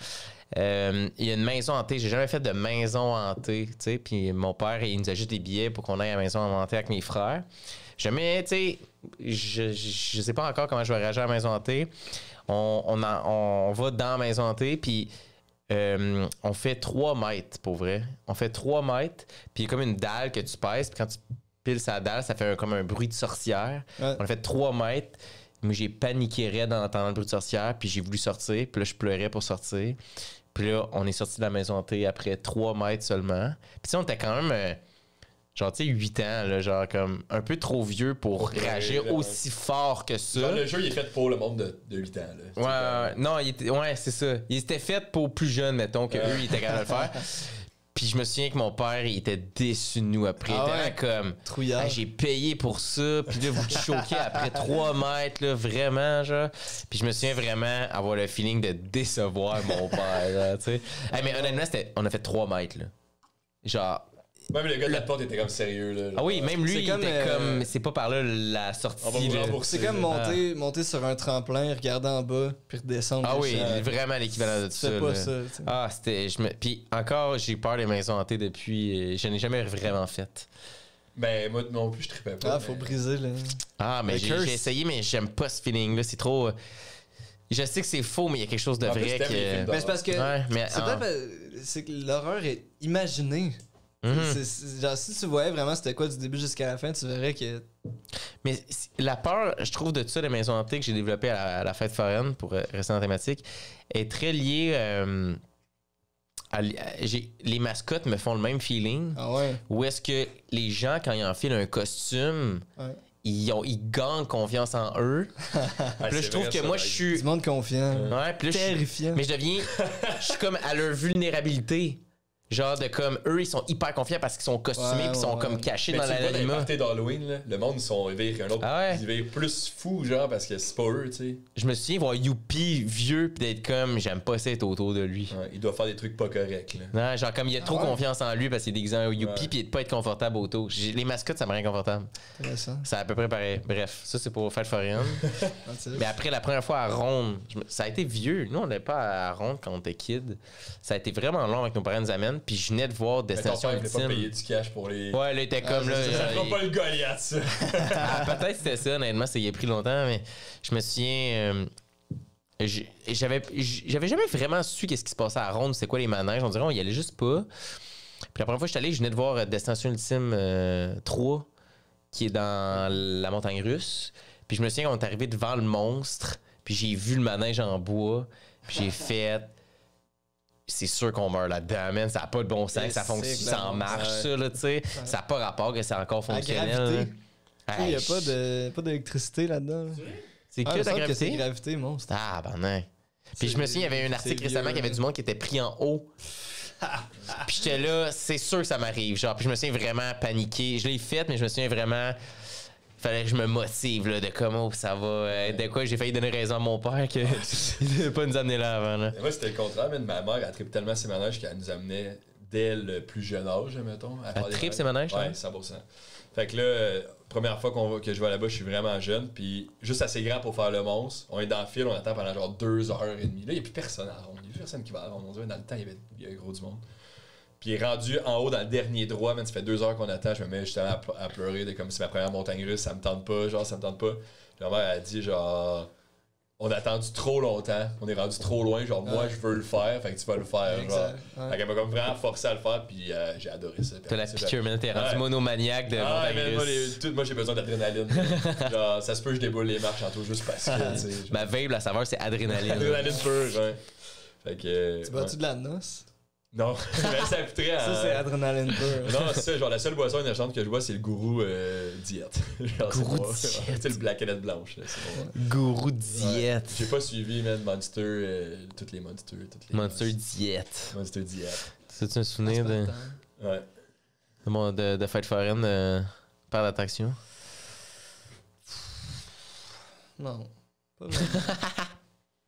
Il y a une maison hantée. J'ai jamais fait de maison hantée, tu sais. Puis mon père, il nous ajoute des billets pour qu'on aille à la maison hantée avec mes frères. Jamais, tu sais, je sais pas encore comment je vais réagir à la maison hantée. On va dans la maison hantée, puis on fait 3 mètres, pour vrai. On fait 3 mètres, puis il y a comme une dalle que tu pèses, puis quand tu piles sa dalle, ça fait comme un bruit de sorcière. Ouais. On a fait 3 mètres. Moi, j'ai paniqué raide en entendant le bruit de sorcière, puis j'ai voulu sortir, puis là, je pleurais pour sortir. Puis là, on est sorti de la maison hantée après 3 mètres seulement. Puis tu sais, on était quand même, genre, tu sais, 8 ans, là, genre, comme un peu trop vieux pour réagir ouais. aussi fort que ça. Genre, le jeu, il est fait pour le monde de 8 ans, là. Ouais, non, c'est ça. Il était fait pour plus jeunes, mettons, que eux, ils étaient capables de le faire. Puis je me souviens que mon père, il était déçu de nous après. Ah Il était ouais? là comme, Trouillard. hey, j'ai payé pour ça. Puis là, vous te choquez après 3 mètres, là, vraiment, genre. Puis je me souviens vraiment avoir le feeling de décevoir mon père, là, tu sais. Hey, mais honnêtement, on a fait 3 mètres, là. Genre. Même le gars de la porte était comme sérieux, là. Ah oui, même lui, C'est il comme, était comme, c'est pas par là la sortie. On va vous là. rembourser. C'est comme monter sur un tremplin, regarder en bas, puis redescendre. Ah oui, l'échelle. vraiment l'équivalent de Tu ça. fais pas là. ça. tu sais. Ah, c'était. Puis encore, j'ai peur des maisons hantées depuis. Je n'ai jamais vraiment fait. Ben, moi non plus, je trippais pas. Ah, faut briser, là. Ah, mais Le j'ai curse. essayé, mais j'aime pas ce feeling-là. C'est trop. Je sais que c'est faux, mais il y a quelque chose de En plus, vrai t'aimes les films que. d'horreur. Mais c'est parce que. Ouais, mais. C'est peut-être c'est que l'horreur est imaginée. Mhm. Genre, si tu voyais vraiment c'était quoi du début jusqu'à la fin, tu verrais que. Mais la peur, je trouve, de ça, les maisons hantées que j'ai développées à la fête foraine, pour rester dans la thématique, est très liée les mascottes me font le même feeling. Ah ouais. Où est-ce que les gens, quand ils enfilent un costume, Ouais. ils gagnent confiance en eux. Ouais, Puis là, c'est je trouve vrai, que ça, moi, par je exemple. suis. Du monde confiant. Ouais, puis là, Terrifiant. mais je deviens. Je suis comme à leur vulnérabilité. Genre de comme eux, ils sont hyper confiants parce qu'ils sont costumés Ouais, puis ils sont ouais, comme ouais. cachés Mais dans tu le vois dans les l'anima. parties d'Halloween, là, le monde, ils virent un autre. Ah ouais? Ils virent plus fous, genre, parce que c'est pas eux, tu sais. Je me souviens voir Youpi vieux puis d'être comme j'aime pas ça être autour de lui. Ouais, il doit faire des trucs pas corrects, là. Non, genre comme il a trop ouais? confiance en lui parce qu'il est déguisé en Youpi Ouais. puis de pas être confortable autour. Les mascottes, ça me rend inconfortable. Intéressant. C'est à peu près pareil. Bref, ça c'est pour Fête foraine. Ah, tu sais. Mais après la première fois à Ronde, ça a été vieux. Nous, on n'allait pas à Ronde quand on était kid. Ça a été vraiment long avec nos parents nous amènent. Puis je venais de voir Mais ton Destination père, il voulait pas payer Ultime. du cash pour les. Ouais, là, il était comme là. c'est Ça fera il- pas le Goliath, ça. Ah, peut-être que c'était ça, honnêtement, ça y a pris longtemps, mais je me souviens. J'avais jamais vraiment su qu'est-ce qui se passait à Ronde, c'est quoi les manèges. On dirait on y allait juste pas. Puis la première fois que je suis allé, je venais de voir Destination Ultime 3, qui est dans la montagne russe. Puis je me souviens qu'on est arrivé devant le monstre, puis j'ai vu le manège en bois, puis j'ai fait. C'est sûr qu'on meurt là-dedans, man. Ça n'a pas de bon sens, C'est que ça fonctionne, sick, ça en ben, marche, ouais. ça, là, tu sais. Ça n'a pas rapport que c'est encore La fonctionnel. gravité. là. Il n'y a Hey, pas d'électricité là-dedans. Là. C'est Ah, que il me la semble que c'est gravité. gravité, monstre. Ah, ben non. Puis je me souviens, il y avait un article c'est récemment vieux, qu'il y avait là. du monde qui était pris en haut. Puis j'étais là, c'est sûr que ça m'arrive. Genre, puis je me souviens vraiment paniqué. Je l'ai fait, mais je me souviens vraiment. Fallait que je me motive là, de comment ça va. De quoi j'ai failli donner raison à mon père qu'il ne devait pas nous amener là avant. Là. Et moi, c'était le contraire, mais ma mère, elle tripe tellement ses manèges qu'elle nous amenait dès le plus jeune âge, mettons. À faire des tripe ses manèges, Ouais, toi? 100%. Fait que là, première fois que je vais là-bas, je suis vraiment jeune, puis juste assez grand pour faire le monstre. On est dans le fil, on attend pendant genre 2h30. Là, il n'y a plus personne à ronde. Il n'y a plus personne qui va à ronde. On dirait dans le temps, il y avait gros du monde. Puis rendu en haut dans le dernier droit, man, ça fait 2 heures qu'on attend, je me mets justement à pleurer de comme c'est ma première montagne russe, ça me tente pas, genre ça me tente pas. Puis ma mère a dit genre on a attendu trop longtemps, on est rendu trop loin, genre moi je veux le faire, fait que tu vas le faire, genre. Exact. Ouais. Fait qu'elle m'a comme vraiment forcé à le faire, puis j'ai adoré ça. T'as la piqûre, mais t'es rendu Ouais. monomaniaque de Ah, montagne mais moi, russe. moi j'ai besoin d'adrénaline. Genre ça se peut que je déboule les marches en tout juste parce que tu sais. Ma vape, la saveur, c'est adrénaline. Adrénaline pure, ouais. Fait que. Tu bois-tu de la noce? Non, mais ça coûterait Ça, c'est adrénaline pure. Non, c'est ça, genre la seule boisson énergisante que je bois, c'est le gourou diète. Genre, Gourou c'est diète. C'est le black canette blanche, là. C'est bon. Gourou diète. J'ai pas suivi, man, Monster, toutes les Monster. Monster diète. Monster diète. C'est-tu un souvenir Ouais. de fête foraine de par d'attraction? Non. Pas vraiment.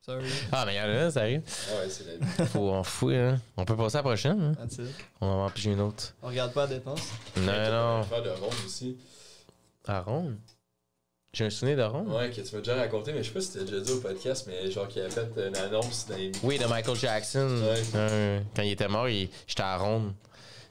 Sorry. Ah, mais là, ça arrive. Ah ouais, c'est la vie. Faut en fouiller, hein. On peut passer à la prochaine, hein. That's it. On va en piger une autre. On regarde pas la dépense. Non, non. Faire de ronde aussi. À Ronde? J'ai un souvenir de Ronde? Ouais, que tu m'as déjà raconté, mais je sais pas si t'as déjà dit au podcast, mais genre qu'il a fait une annonce dans les. Oui, de Michael Jackson. Ouais. Quand il était mort, j'étais à Ronde.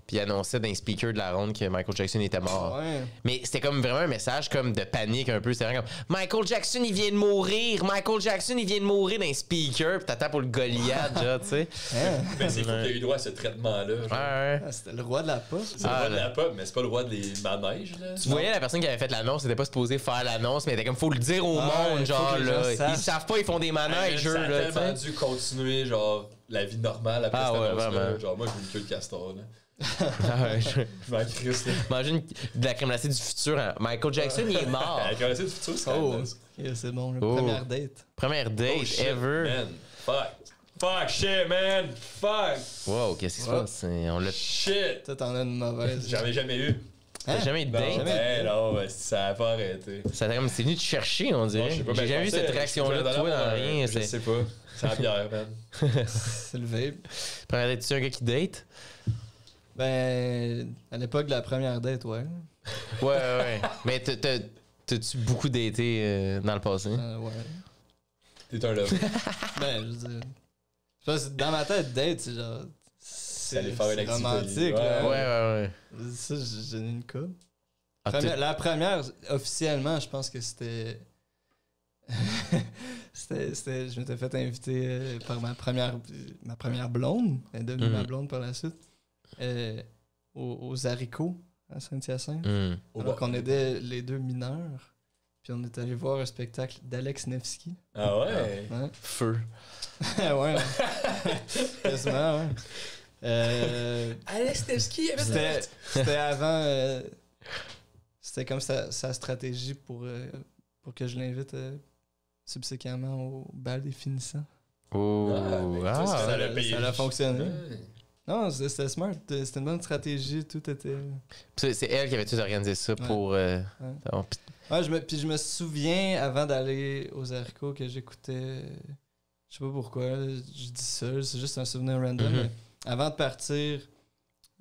Puis il annonçait dans les speakers de la ronde que Michael Jackson était mort. Ouais. Mais c'était comme vraiment un message comme de panique un peu. C'était vraiment comme Michael Jackson, il vient de mourir. Michael Jackson, il vient de mourir dans les speakers. Puis t'attends pour le Goliath, genre, tu sais. Hein? Mais c'est fou qu'il ait eu droit à ce traitement-là. genre. Ouais. Ah, c'était le roi de la pop. C'est le roi de la pop, mais c'est pas le roi des manèges, là. Tu voyais la personne qui avait fait l'annonce, c'était pas supposé faire l'annonce, mais elle était comme faut le dire au Ah monde, ouais, genre faut que les là. gens sachent. Ils savent pas, ils font des manèges, Ça eux, a là, tellement tu sais. dû continuer, genre, la vie normale après Ah cette ouais, annonce-là. vraiment. Genre, moi, j'ai une queue de castor, là. Ah ouais, Je m'en crisse, là. Imagine de la crème glacée du futur. Hein. Michael Jackson, il est mort. Avec un essai du futur, c'est quand Oh, même nice. ok, c'est bon. Oh. Première date. Première date Oh, shit, ever. Man. Fuck. Fuck, shit, man. Fuck. Wow, qu'est-ce qui se Ouais. passe? On l'a Shit. Toi, t'en as une mauvaise. J'en ai jamais eu. T'as jamais eu de Non, date? ben non, ben, ça a pas arrêté. Ça t'a comme c'est venu te chercher, on Non, dirait. je sais pas, J'ai ben, jamais vu je pensais- cette réaction-là de toi dans rien. Je sais pas. C'est la bière, man. C'est le vape. Première date, tu es un gars qui date? Ben, à l'époque de la première date, ouais. Ouais. Mais t'as-tu beaucoup daté dans le passé? Ouais. T'es un love. Ben, je veux dire. Je pense que dans ma tête, date, c'est genre. aller faire une c'est activité. romantique, Ouais, là. Ouais. Ça, j'en ai une couple. Ah, La première, officiellement, je pense que c'était. Je m'étais fait inviter par ma première blonde. Elle est devenue ma blonde par la suite. Aux haricots à Saint-Hyacinthe. Alors qu'on était les deux mineurs. Puis on est allé voir un spectacle d'Alex Nevsky. Ah ouais? Ouais. Feu. Ouais. Quasiment, ouais. Alex Nevsky, C'était avant. C'était comme sa stratégie pour que je l'invite subséquemment au bal des finissants. Oh. Ah, ça l'a payé. Ça a fonctionné. Ouais. Non, c'était smart. C'était une bonne stratégie. Tout était. C'est elle qui avait tout organisé ça pour. Ouais, puis je me souviens, avant d'aller aux haricots, que j'écoutais. Je sais pas pourquoi, je dis ça, c'est juste un souvenir random. Mais avant de partir,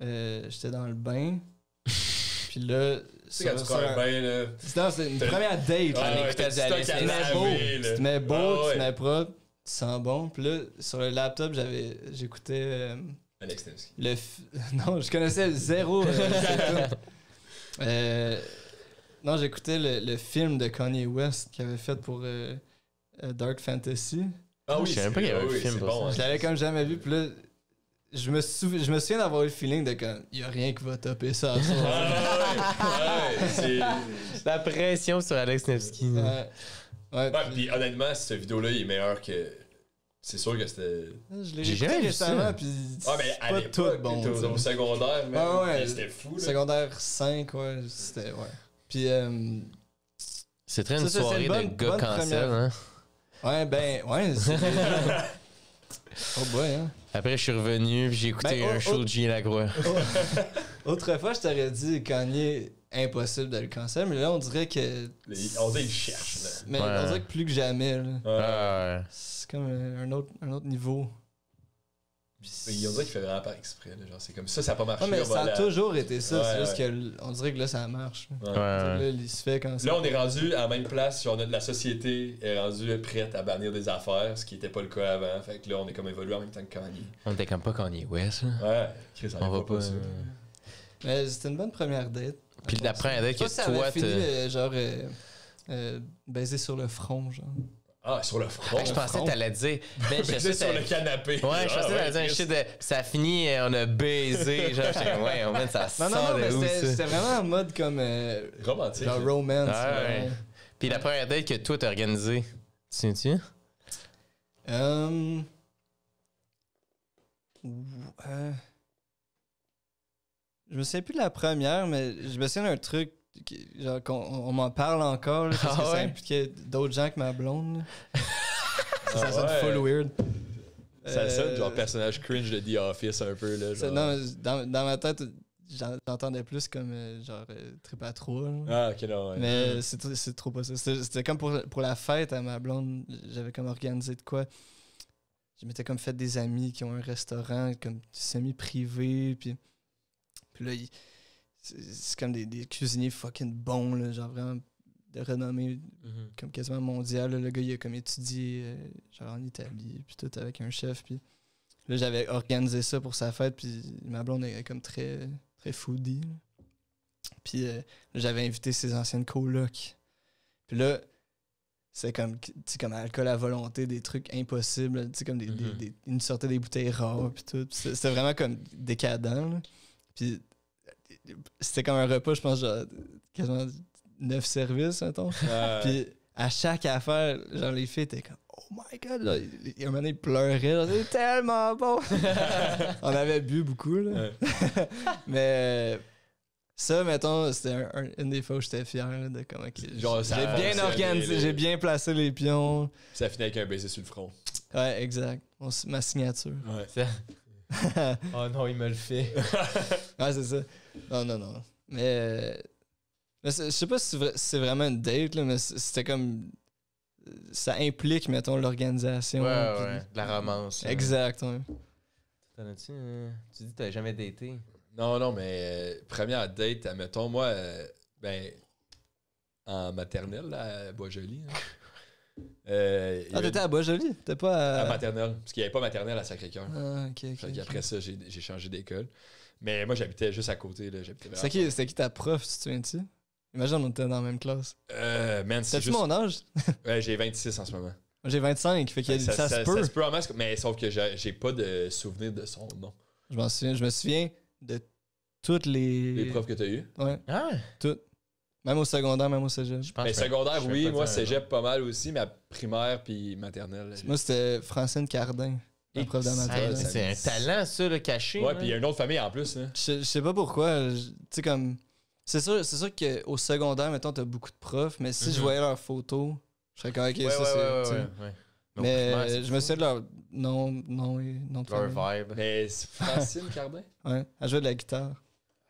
j'étais dans le bain. Puis là. Tu sais, quand tu prends un bain, là. C'était une première date. Ah, là. ouais, t'as du stock à Tu te mets beau, laver, là. tu te mets beau, Ah, tu ouais. te mets propre, tu sens bon. Puis là, sur le laptop, j'écoutais Alex Nevsky. non, je connaissais zéro. Non, j'écoutais le film de Kanye West qu'il avait fait pour Dark Fantasy. Ah oui, Je savais même pas qu'il y avait un oui, film c'est pour bon. ça. Je l'avais comme jamais vu. Puis là, je me souviens d'avoir eu le feeling de comme, il y a rien qui va topper ça. à soir. Ouais, c'est. La pression sur Alex Nevsky. Ouais, Ouais, puis honnêtement, cette vidéo-là, il est meilleur que. C'est sûr que c'était. je l'ai J'ai écouté jamais vu ça. récemment, puis Ah, mais c'est à pas l'époque, tout bon. t'étais tu sais. au secondaire, mais Ouais. c'était fou, là. Secondaire 5, ouais, c'était. Ouais. Puis, C'est très une Ça, c'est soirée une bonne- de gars bonne cancel, première. hein. ouais. Oh boy, hein. Après, je suis revenu, puis j'ai écouté Ben, un show de Julien Lacroix. Autrefois, je t'aurais dit Kanye, impossible de le cancel, mais là, on dirait que. On dirait qu'il cherche, là. Mais Ouais. on dirait que plus que jamais, là. Ah, C'est comme un autre niveau. Mais on dirait qu'il fait vraiment par exprès, là. Genre, c'est comme ça a pas marché. Ouais, mais on va ça a aller à- toujours été ça. Ouais, C'est juste ouais. qu'on dirait que là, ça marche. Ouais. ouais. Là, il se fait quand Là, on est rendu à la même place. Genre, la société est rendue prête à bannir des affaires, ce qui était pas le cas avant. Fait que là, on est comme évolué en même temps que Kanye. On était comme pas Kanye West, là. Ouais, Chris, On va pas. ça. Mais c'était une bonne première date. Puis la première date Je sais pas que si ça avait toi, fini, genre, baiser sur le front, genre. Ah, sur le front. je pensais que t'allais dire. Ben, je Baiser sais sur le canapé. Ouais, je pensais que t'allais dire un Chris. shit de. Ça a fini, on a baisé. Genre, j'étais, ouais, on met ça Non, sort mais de où, c'était ça? vraiment en mode comme. Romantique. Genre là. romance. Ouais. Puis la première date que toi t'as organisée, tu sais-tu? Je me souviens plus de la première, mais je me souviens d'un truc, genre qu'on m'en parle encore, là, parce que ça impliquait d'autres gens que ma blonde. Là. Ça sonne full weird. Ça sonne genre personnage cringe de The Office un peu. Là, genre. Non, dans ma tête, j'entendais plus comme trip à trois. Là. Ah, ok, non. Ouais. Mais c'est trop pas ça. C'était comme pour la fête à ma blonde, j'avais comme organisé de quoi. Je m'étais comme fait des amis qui ont un restaurant comme semi-privé, puis là, c'est comme des cuisiniers fucking bons, là, genre vraiment de renommée comme quasiment mondiale. Là. Le gars, il a comme étudié genre en Italie, puis tout avec un chef, puis là, j'avais organisé ça pour sa fête, puis ma blonde est comme très, très foodie. Là. Puis là, j'avais invité ses anciennes colocs. Puis là, c'est comme, comme alcool à volonté, des trucs impossibles, comme ils nous sortaient des bouteilles rares, puis tout. Puis c'était vraiment comme décadent. Là. Puis c'était comme un repas, je pense, genre quasiment 9 services, mettons. Puis à chaque affaire, genre les filles étaient comme oh my god, là, un moment donné, ils pleuraient, là, c'est tellement bon. On avait bu beaucoup, là. Mais ça, mettons, c'était une des fois où j'étais fier là, de comment j'ai bien organisé, j'ai bien placé les pions. Ça finit avec un baiser sur le front. Ouais, exact. Ma signature. Ouais. Oh non, il me le fait. Ouais, c'est ça. Non. Mais je sais pas si c'est vraiment une date, là, mais c'était comme. Ça implique, mettons, l'organisation. Ouais. De la romance. Exact, ouais. T'en as-tu? Tu dis que t'as jamais daté? Non, mais première date, admettons, moi, en maternelle, là, à Bois-Joli. T'étais à Bois-Joli? T'étais pas à maternelle, parce qu'il n'y avait pas maternelle à Sacré-Cœur. Ah, ok. Après ça, j'ai changé d'école. Mais moi, j'habitais juste à côté. C'était qui ta prof, tu te souviens-tu? Imagine, on était dans la même classe. Man, c'est T'as-tu juste... mon âge? Ouais, j'ai 26 en ce moment. J'ai 25, fait que ça se peut. Ça se peut en masse, mais sauf que j'ai pas de souvenir de son nom. Je me souviens de toutes les profs que t'as eu. Ouais. Ah! Toutes. Même au secondaire, même au cégep. Mais secondaire, oui. Moi, cégep pas mal aussi, mais à primaire puis maternelle. Moi, c'était Francine Cardin, la prof de maternelle. C'est un talent, ça, le caché. Ouais, puis il y a une autre famille en plus. Hein. Je sais pas pourquoi. Tu sais, comme. C'est sûr qu'au secondaire, mettons, t'as beaucoup de profs, mais si je voyais leurs photos, je serais comme, ok, ça c'est. Ouais. Mais je me souviens de leur nom et nom de leur famille. vibe. Mais c'est Francine Cardin? Ouais, elle jouait de la guitare.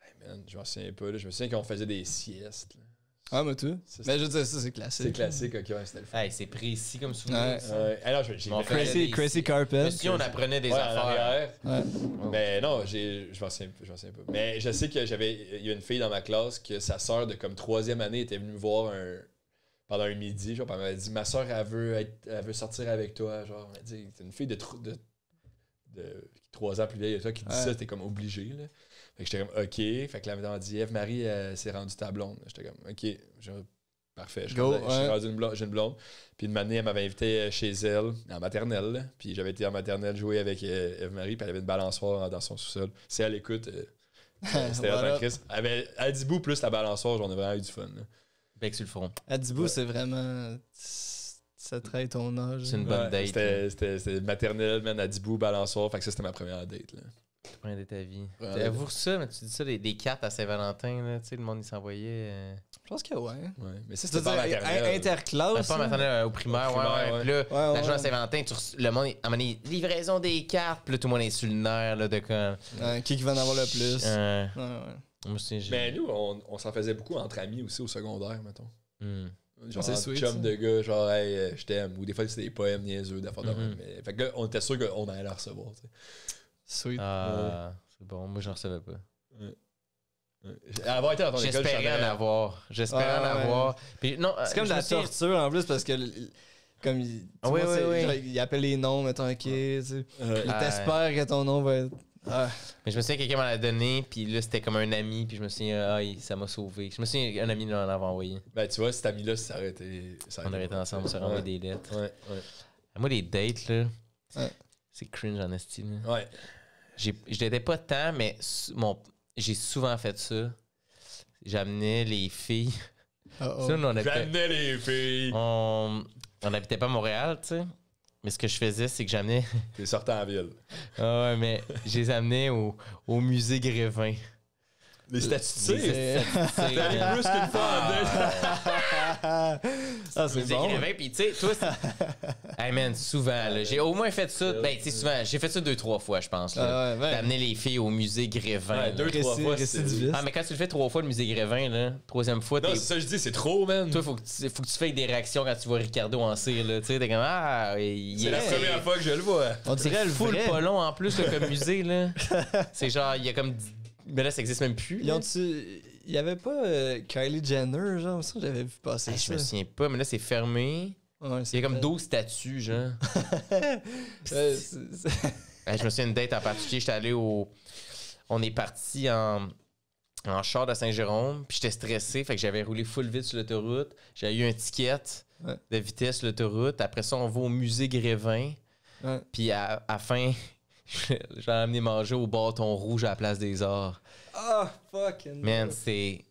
Hey man, je m'en souviens pas. Là. Je me souviens qu'on faisait des siestes. Là. Ah, mais tout. Mais je veux dire, ça, c'est classique. C'est classique, ok, ouais, c'était le fun. Hey, c'est précis comme souvenir. Ouais. Alors, j'ai Crazy Carpet. Si on apprenait des affaires. Ouais. Mais non, je m'en souviens pas. Mais je sais que il y a une fille dans ma classe que sa sœur de comme 3e année était venue me voir pendant un midi. Genre, elle m'avait dit ma sœur, elle veut sortir avec toi. Genre, elle m'a dit, c'est une fille de 3 ans plus vieille que toi qui dit ça, t'es comme obligé. Là. Fait que j'étais comme OK. Fait que là, elle m'a dit Ève-Marie s'est rendue ta blonde. J'étais comme OK. Parfait. J'ai rendu j'ai une blonde. Puis une année, elle m'avait invité chez elle, en maternelle. Là. Puis j'avais été en maternelle jouer avec Ève-Marie. Puis elle avait une balançoire dans son sous-sol. Si elle écoute, c'était voilà. Chris. Elle avait Adibou plus la balançoire, j'en ai vraiment eu du fun. Là. Bec sur le front. Adibou, c'est vraiment. Ça trahit ton âge. C'est une bonne date. C'était maternelle, man, Adibou, balançoire. Fait que ça, c'était ma première date. Là. Première de ta vie. T'avoues ça, mais tu dis ça, des cartes à Saint-Valentin, là, tu sais, le monde il s'envoyait. Je pense que ouais. Mais ça, c'était pas maternelle. Interclasse. Pas maternelle, au primaire, ouais. Puis là, la journée à Saint-Valentin, le monde, à un moment donné, livraison des cartes, puis là, tout le monde est sur le nerf, là, de comme. Qui va en avoir le plus. Ouais. Moi aussi, mais nous, on s'en faisait beaucoup entre amis aussi au secondaire, mettons. Genre, c'est sweet, chum de gars, genre, hey, je t'aime. Ou des fois, c'était des poèmes niaiseux, d'affaires de même. Mais fait que là, on était sûr qu'on allait la recevoir, tu sais. Sweet. C'est bon, moi, j'en recevais pas. Avoir été dans ton école, J'espérais en avoir. Puis, non, c'est comme de la torture en plus parce que comme il appelle les noms, mettons, ok, tu sais. Il t'espère que ton nom va être. Mais je me souviens que quelqu'un m'en a donné, puis là, c'était comme un ami, puis je me souviens, ça m'a sauvé. Je me souviens qu'un ami m'en avait envoyé. Ben, tu vois, cet ami-là, ça aurait été. On aurait été ensemble, on s'aurait envoyé des lettres. Ouais. Moi, les dates, là, c'est cringe en estime. Ouais. Je l'étais pas tant, mais j'ai souvent fait ça. J'amenais les filles. J'amenais les filles. On habitait pas à Montréal, tu sais. Mais ce que je faisais, c'est que j'amenais... T'es sorti en ville. Ah ouais, mais je les amenais au musée Grévin. Les statues, Les statues, t'es allé man. plus qu'une fois en date. Ah, c'est Musée bon. Grévin, puis tu sais, toi, hey man, souvent, là, j'ai au moins fait ça, ben, tu sais, souvent, j'ai fait ça 2-3 fois, je pense, là. Ah ouais. D'amener les filles au musée Grévin. Ouais, là. 2-3 fois, c'est... Récidiviste. Ah, mais quand tu le fais 3 fois, le musée Grévin, là, 3e fois, Non, t'es... c'est ça que je dis, c'est trop, man. Toi, faut que tu fasses des réactions quand tu vois Ricardo en cire, là. Tu sais, t'es comme, ah, C'est la première fois que je le vois. On C'est dirait le full vrai. pas long en plus, là, comme musée, là. C'est genre, il y a comme. Mais là, ça existe même plus. Ils là. ont-tu... Il y avait pas Kylie Jenner, genre, ça, j'avais vu passer Hey, ça. je me souviens pas, mais là, c'est fermé. Ouais, Il y a comme 12 statues, genre. Hey, je me souviens d'une date en particulier. J'étais allé au. On est parti en char de Saint-Jérôme, puis j'étais stressé, fait que j'avais roulé full vite sur l'autoroute. J'avais eu un ticket Ouais. de vitesse sur l'autoroute. Après ça, on va au musée Grévin. Ouais. Puis à la fin, j'ai amené manger au bâton rouge à la place des arts. Ah, fucking. Man, c'est.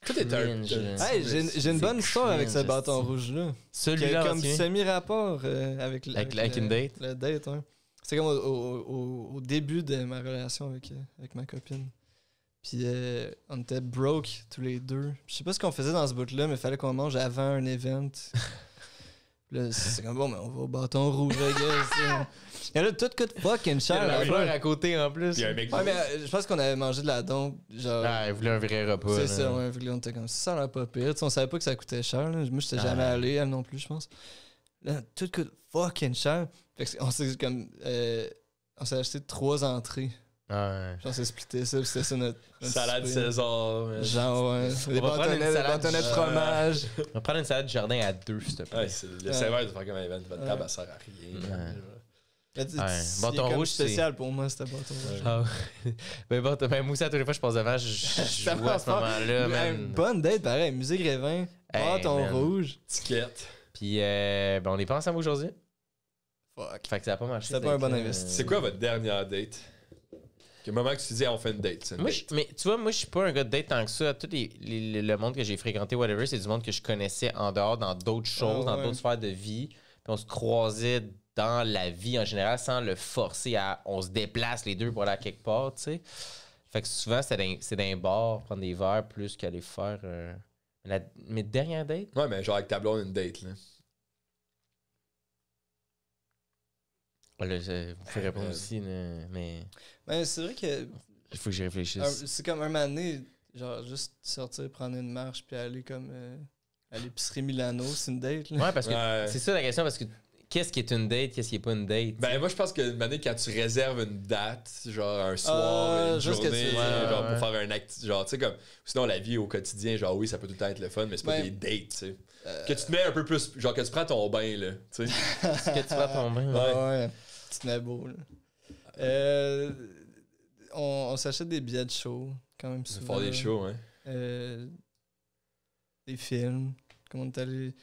Tout est un... cringe, là. Hey, j'ai une bonne histoire avec ce cringe, bâton esti. rouge-là. Qui a Celui-là, comme tiens. semi-rapport avec une date? Le date, ouais. C'est comme au début de ma relation avec ma copine. Puis on était broke tous les deux. Je sais pas ce qu'on faisait dans ce bout-là, mais il fallait qu'on mange avant un event. Puis là, c'est comme bon, mais on va au bâton rouge, I guess. Et là, tout coûte fucking cher. Il y a la un fleur affaire. à côté en plus. Il y a un mec... Ouais, mais je pense qu'on avait mangé de la dompe. Genre, Ah, il voulait un vrai repas. c'est là. ça, ouais. Vu que là, on était comme ça, a l'air pas pire. Tu sais, on savait pas que ça coûtait cher. Là. Moi, j'étais jamais allé, elle non plus, je pense. Là, tout coûte fucking cher. Fait que on s'est comme. On s'est acheté 3 entrées. Ouais. Genre, on s'est splitté ça, puis c'était ça notre Salade souper. César. man. Genre, ouais. Des va prendre une bâtonnets salade de fromage. On va prendre une salade du jardin à 2, s'il te plaît. Ouais, c'est le serveur de faire comme un event. Votre table, elle sert à rien. Ouais. Là, tu- Ouais. il est Bâton comme rouge, c'est- spécial pour moi, c'était bâton rouge. Ah ouais. Ben bon, moi aussi, à tous les fois, je passe devant, je vois à ce moment-là, Une man. bonne date, pareil. Musée Grévin, Hey, bâton man. rouge. Ticket. Puis, ben, on n'est pas ensemble aujourd'hui. Fuck. Fait que ça a pas marché. C'était pas un bon avec, investissement. C'est quoi votre dernière date? Quel moment que tu te dis, on fait une date? c'est une Moi, date. mais tu vois, moi, je suis pas un gars de date tant que ça. Tout le monde que j'ai fréquenté, whatever, c'est du monde que je connaissais en dehors, dans d'autres choses, dans ouais. d'autres sphères de vie. Puis on se croisait dans la vie en général sans le forcer à. On se déplace les deux pour aller à quelque part, tu sais. Fait que souvent, c'est dans un bar, prendre des verres plus qu'aller faire. Mes dernières dates? Ouais, mais genre avec ta blonde, une date, là. Là, vous pouvez répondre aussi, là, mais Mais c'est vrai que il faut que j'y réfléchisse. c'est comme un moment donné, genre juste sortir, prendre une marche, puis aller comme à l'épicerie Milano, c'est une date, là. Ouais, parce que Ouais. c'est ça la question, parce que qu'est-ce qui est une date, qu'est-ce qui est pas une date? Ben, moi, je pense que une année, quand tu réserves une date, genre un soir, une je vois ce que tu journée, veux dire. genre Ouais. pour faire un acte, genre, tu sais, comme. Sinon, la vie au quotidien, genre, oui, ça peut tout le temps être le fun, mais c'est pas Ben, des dates, tu sais. Que tu te mets un peu plus. Genre, que tu prends ton bain, là, tu sais. Est-ce que tu vas tomber? Ouais. Ouais, tu te mets beau, là. On s'achète des billets de show, quand même Ça souvent. faire des shows, hein. Des films. Comme on est allé.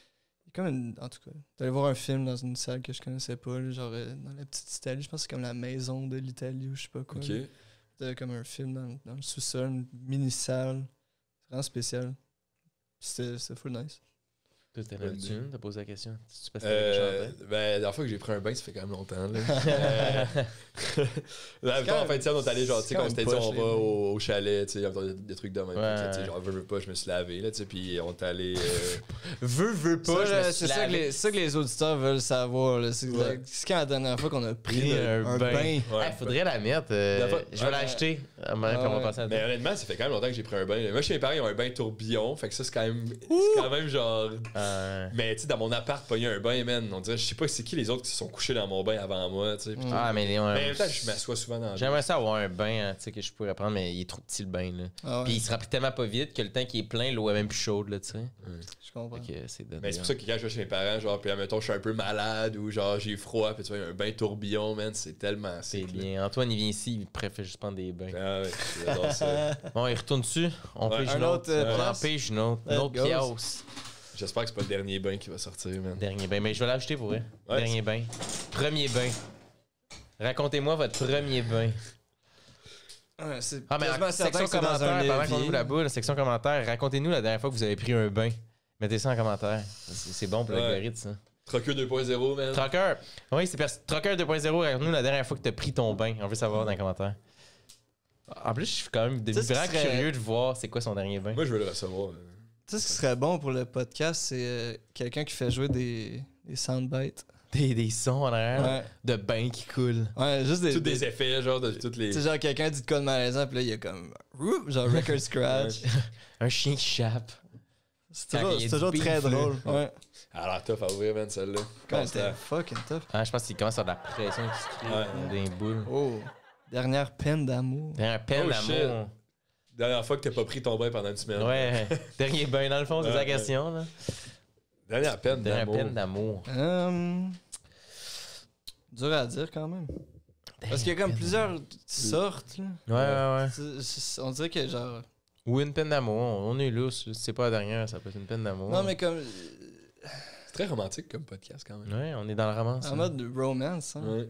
Comme en tout cas, t'es allé voir un film dans une salle que je connaissais pas, là, genre dans la petite Italie. Je pense que c'est comme la maison de l'Italie ou je sais pas quoi. Ok. là. C'était comme un film dans le sous-sol, une mini-salle. C'est vraiment spécial. Puis c'était full nice. Toi, t'es Bonne là-dessus, idée. t'as posé la question. Tu penses que t'avais quelque chose en tête? Ben, la dernière fois que j'ai pris un bain, ça fait quand même longtemps, là. La fois, en fin de semaine, on est allé, genre, tu sais, c'est quand on quand s'était même dit, on poche, va les au chalet, tu sais, des trucs de même. Ouais. Fait que, tu sais, genre, veux pas, je me suis lavé, là, tu sais, puis on est allé. Veux pas, Ça, je là, me c'est suis ça, lavé. c'est ça que les auditeurs veulent savoir. là. C'est Ouais. c'est quand la dernière fois qu'on a pris Pris un bain. Ouais. Hey, faudrait la mettre. La fois- Je vais l'acheter. Puis on va ouais. passer à Mais honnêtement, ça fait quand même longtemps que j'ai pris un bain. Moi, chez mes parents, ils ont un bain tourbillon. Fait que ça, c'est quand même genre. Mais tu sais, dans mon appart, pogner un bain, man. On dirait, je sais pas c'est qui les autres qui se sont couchés dans mon bain avant moi, tu sais. puis tout. Ah, mais Mais en même temps, je m'assois souvent dans le j'aimerais ça avoir un bain, hein, tu sais, que je pourrais prendre, mais il est trop petit le bain, là. Ah ouais, Puis il se remplit tellement pas vite que le temps qui est plein, l'eau est même plus chaude, là, tu sais. je comprends. Fait que c'est donné. Mais c'est pour ça que quand je vais chez mes parents, genre, puis admettons, je suis un peu malade ou genre, j'ai froid, puis tu vois, il y a un bain tourbillon, man, c'est tellement C'est sick, là. bien. Antoine, il vient ici, il préfère juste prendre des bains. Ah ouais, j'adore ça. Bon, il retourne dessus. On Ouais. pige Un une autre, autre. place. On en pige une autre. Une Let's autre go. pièce. J'espère que c'est pas le dernier bain qui va sortir, man. Dernier bain. Mais je vais l'acheter pour vrai. Ouais, Dernier bain. Premier bain. Racontez-moi votre premier bain. Ouais, c'est Ah, mais quasiment la certain section que c'est dans un commentaire, pendant qu'on évier. ouvre la boule, section commentaire, racontez-nous la dernière fois que vous avez pris un bain. Mettez ça en commentaire. C'est bon pour Ouais. l'algorithme, ça. Trucker 2.0, man. Trucker. Oui, c'est Trucker 2.0. Raconte-nous la dernière fois que t'as pris ton bain. On veut savoir dans les commentaires. En plus, je suis quand même vraiment curieux de voir c'est quoi son dernier bain. Moi, je veux le recevoir. Tu sais ce qui serait bon pour le podcast, c'est quelqu'un qui fait jouer des soundbites. Des sons en arrière Ouais. de bain qui coulent. Ouais, juste Tous des effets, genre, de toutes les. Tu sais, genre quelqu'un dit de quoi de malaisant, puis là, il y a comme. Genre record scratch. Un chien qui chape. C'est Quand il y a toujours du très beef, là. drôle. Ouais. Alors, tough à ouvrir, man, celle-là. Quand c'était fucking tough. Ah, je pense qu'il commence à avoir de la pression qui se crée Ouais. des boules. Oh. Dernière peine d'amour. Dernière peine Oh, d'amour. Dernière fois que t'as pas pris ton bain pendant une semaine. Ouais. Dernier bain, dans le fond, c'est Ouais, la ouais. question. Là. Dernière peine Dernière d'amour. peine d'amour. Dur à dire quand même. Parce qu'il y a comme plusieurs sortes. Là. Ouais, ouais, ouais. On dirait que genre. Ou une peine d'amour. On est lousse. Si c'est pas la dernière, ça peut être une peine d'amour. Non, mais comme. C'est très romantique comme podcast, quand même. Ouais, on est dans le romance. En là. mode romance. Hein. Ouais.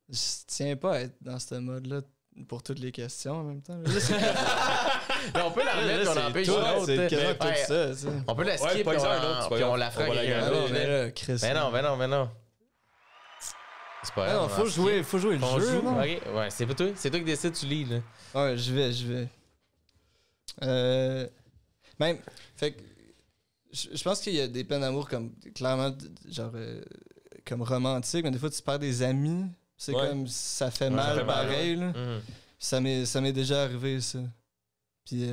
Je tiens pas à être dans ce mode-là pour toutes les questions en même temps. Là, c'est Mais on peut la remettre, on empêche tout, l'autre. c'est Ouais, quasiment tout ça. Tu sais. on peut la Ouais, skip, pas puis exemple, un autre, c'est pas puis on grave. la fera On va la avec garder. un Ah autre. mais là, Chris. Ben non. C'est pas Ah grave. non, on faut va jouer le On jeu. joue. non? Ok, ouais, c'est pas toi. C'est toi qui décides, tu lis, là. Ouais, je vais. Même, fait que, je pense qu'il y a des peines d'amour comme, clairement, genre, comme romantiques, mais des fois, tu perds des amis. C'est Ouais. comme, ça fait Ouais, ça mal fait mal, pareil, là. Mhm. Ça m'est déjà arrivé, ça. Puis,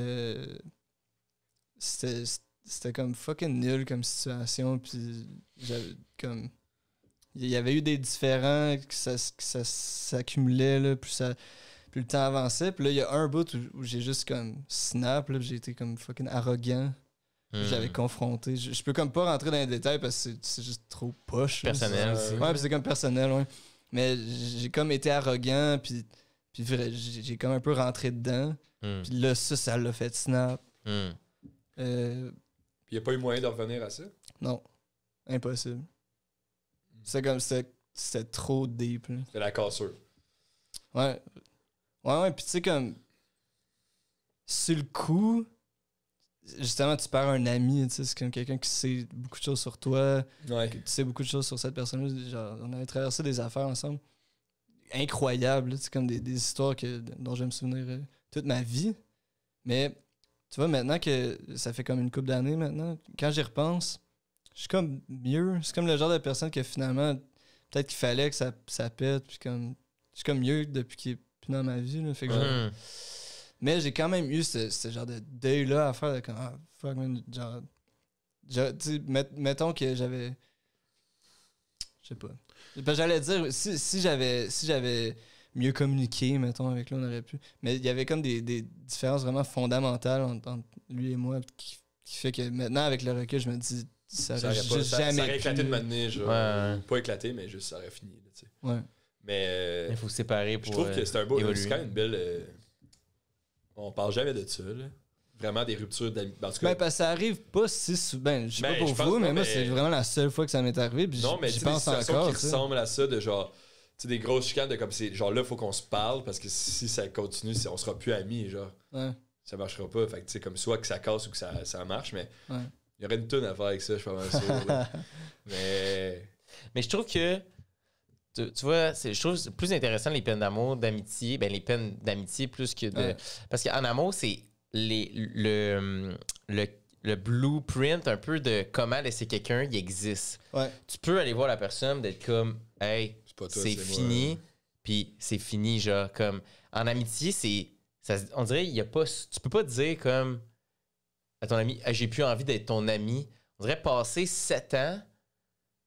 c'était comme fucking nul comme situation, puis j'avais comme... Il y avait eu des différends, que ça s'accumulait, là, plus le temps avançait. Puis là, il y a un bout où j'ai juste comme snap, là, puis j'ai été comme fucking arrogant. Puis j'avais confronté. Je peux comme pas rentrer dans les détails parce que c'est juste trop poche. là. Personnel aussi. Ouais, puis c'est comme personnel, ouais. Mais j'ai comme été arrogant, puis j'ai comme un peu rentré dedans. Mhm. Puis là, ça l'a fait snap. Mhm. Puis y a pas eu moyen de revenir à ça. Non, impossible. C'est comme, c'était trop deep, là. C'est la cassure. Ouais. Ouais, puis tu sais, comme, sur le coup, justement, tu perds un ami, tu sais, c'est comme quelqu'un qui sait beaucoup de choses sur toi, Ouais. que tu sais beaucoup de choses sur cette personne-là. Genre, on avait traversé des affaires ensemble. Incroyables, là, tu sais, comme des histoires dont je vais me souvenir toute ma vie. Mais, tu vois, maintenant que ça fait comme une couple d'années maintenant, quand j'y repense, je suis comme mieux. C'est comme le genre de personne que finalement, peut-être qu'il fallait que ça pète, puis comme, je suis comme mieux depuis qu'il est plus dans ma vie, là. Fait que Mhm. mais j'ai quand même eu ce genre de deuil-là à faire, de comme, ah, fuck, man, genre, tu sais, mettons que j'avais, je sais pas. Parce que j'allais dire, si j'avais mieux communiqué, mettons, avec lui, on aurait pu. Mais il y avait comme des différences vraiment fondamentales entre lui et moi qui fait que maintenant, avec le recul, je me dis, ça Ça aurait aurait, pas, juste ça, jamais ça aurait éclaté pu. de m'amener, genre. Ouais. Pas éclaté, mais juste ça aurait fini, là, tu sais. Ouais. Mais Il faut se séparer pour. je trouve que c'est un beau. évoluer. C'est quand même une belle. On parle jamais de ça, là. Vraiment des ruptures d'amis. En tout cas, Ben, parce que ça arrive pas si souvent. Ben, je sais Ben, pas pour je pense vous, pas, mais moi, mais- c'est vraiment la seule fois que ça m'est arrivé. Puis non, mais tu j'y sais, des pense situations encore. qui tu sais. ressemblent à ça, de genre. Tu sais, des grosses chicanes de comme c'est. Genre là, faut qu'on se parle parce que si ça continue, on sera plus amis, genre. Ouais. Ça marchera pas. Fait que tu sais, comme soit que ça casse ou que ça marche, mais. Ouais. Il y aurait une tonne à faire avec ça, je suis pas mal sûr. là. Mais. Mais je trouve que. Tu vois, je trouve que c'est plus intéressant les peines d'amour, d'amitié. Ben, les peines d'amitié plus que de. Ouais. Parce qu'en amour, c'est le blueprint un peu de comment laisser quelqu'un, il existe. Ouais. Tu peux aller voir la personne, d'être comme, hey, C'est pas toi, c'est moi. fini, puis c'est fini, genre, comme. En amitié, on dirait, il y a pas. Tu peux pas dire comme à ton ami, hey, j'ai plus envie d'être ton ami. On dirait passer 7 ans.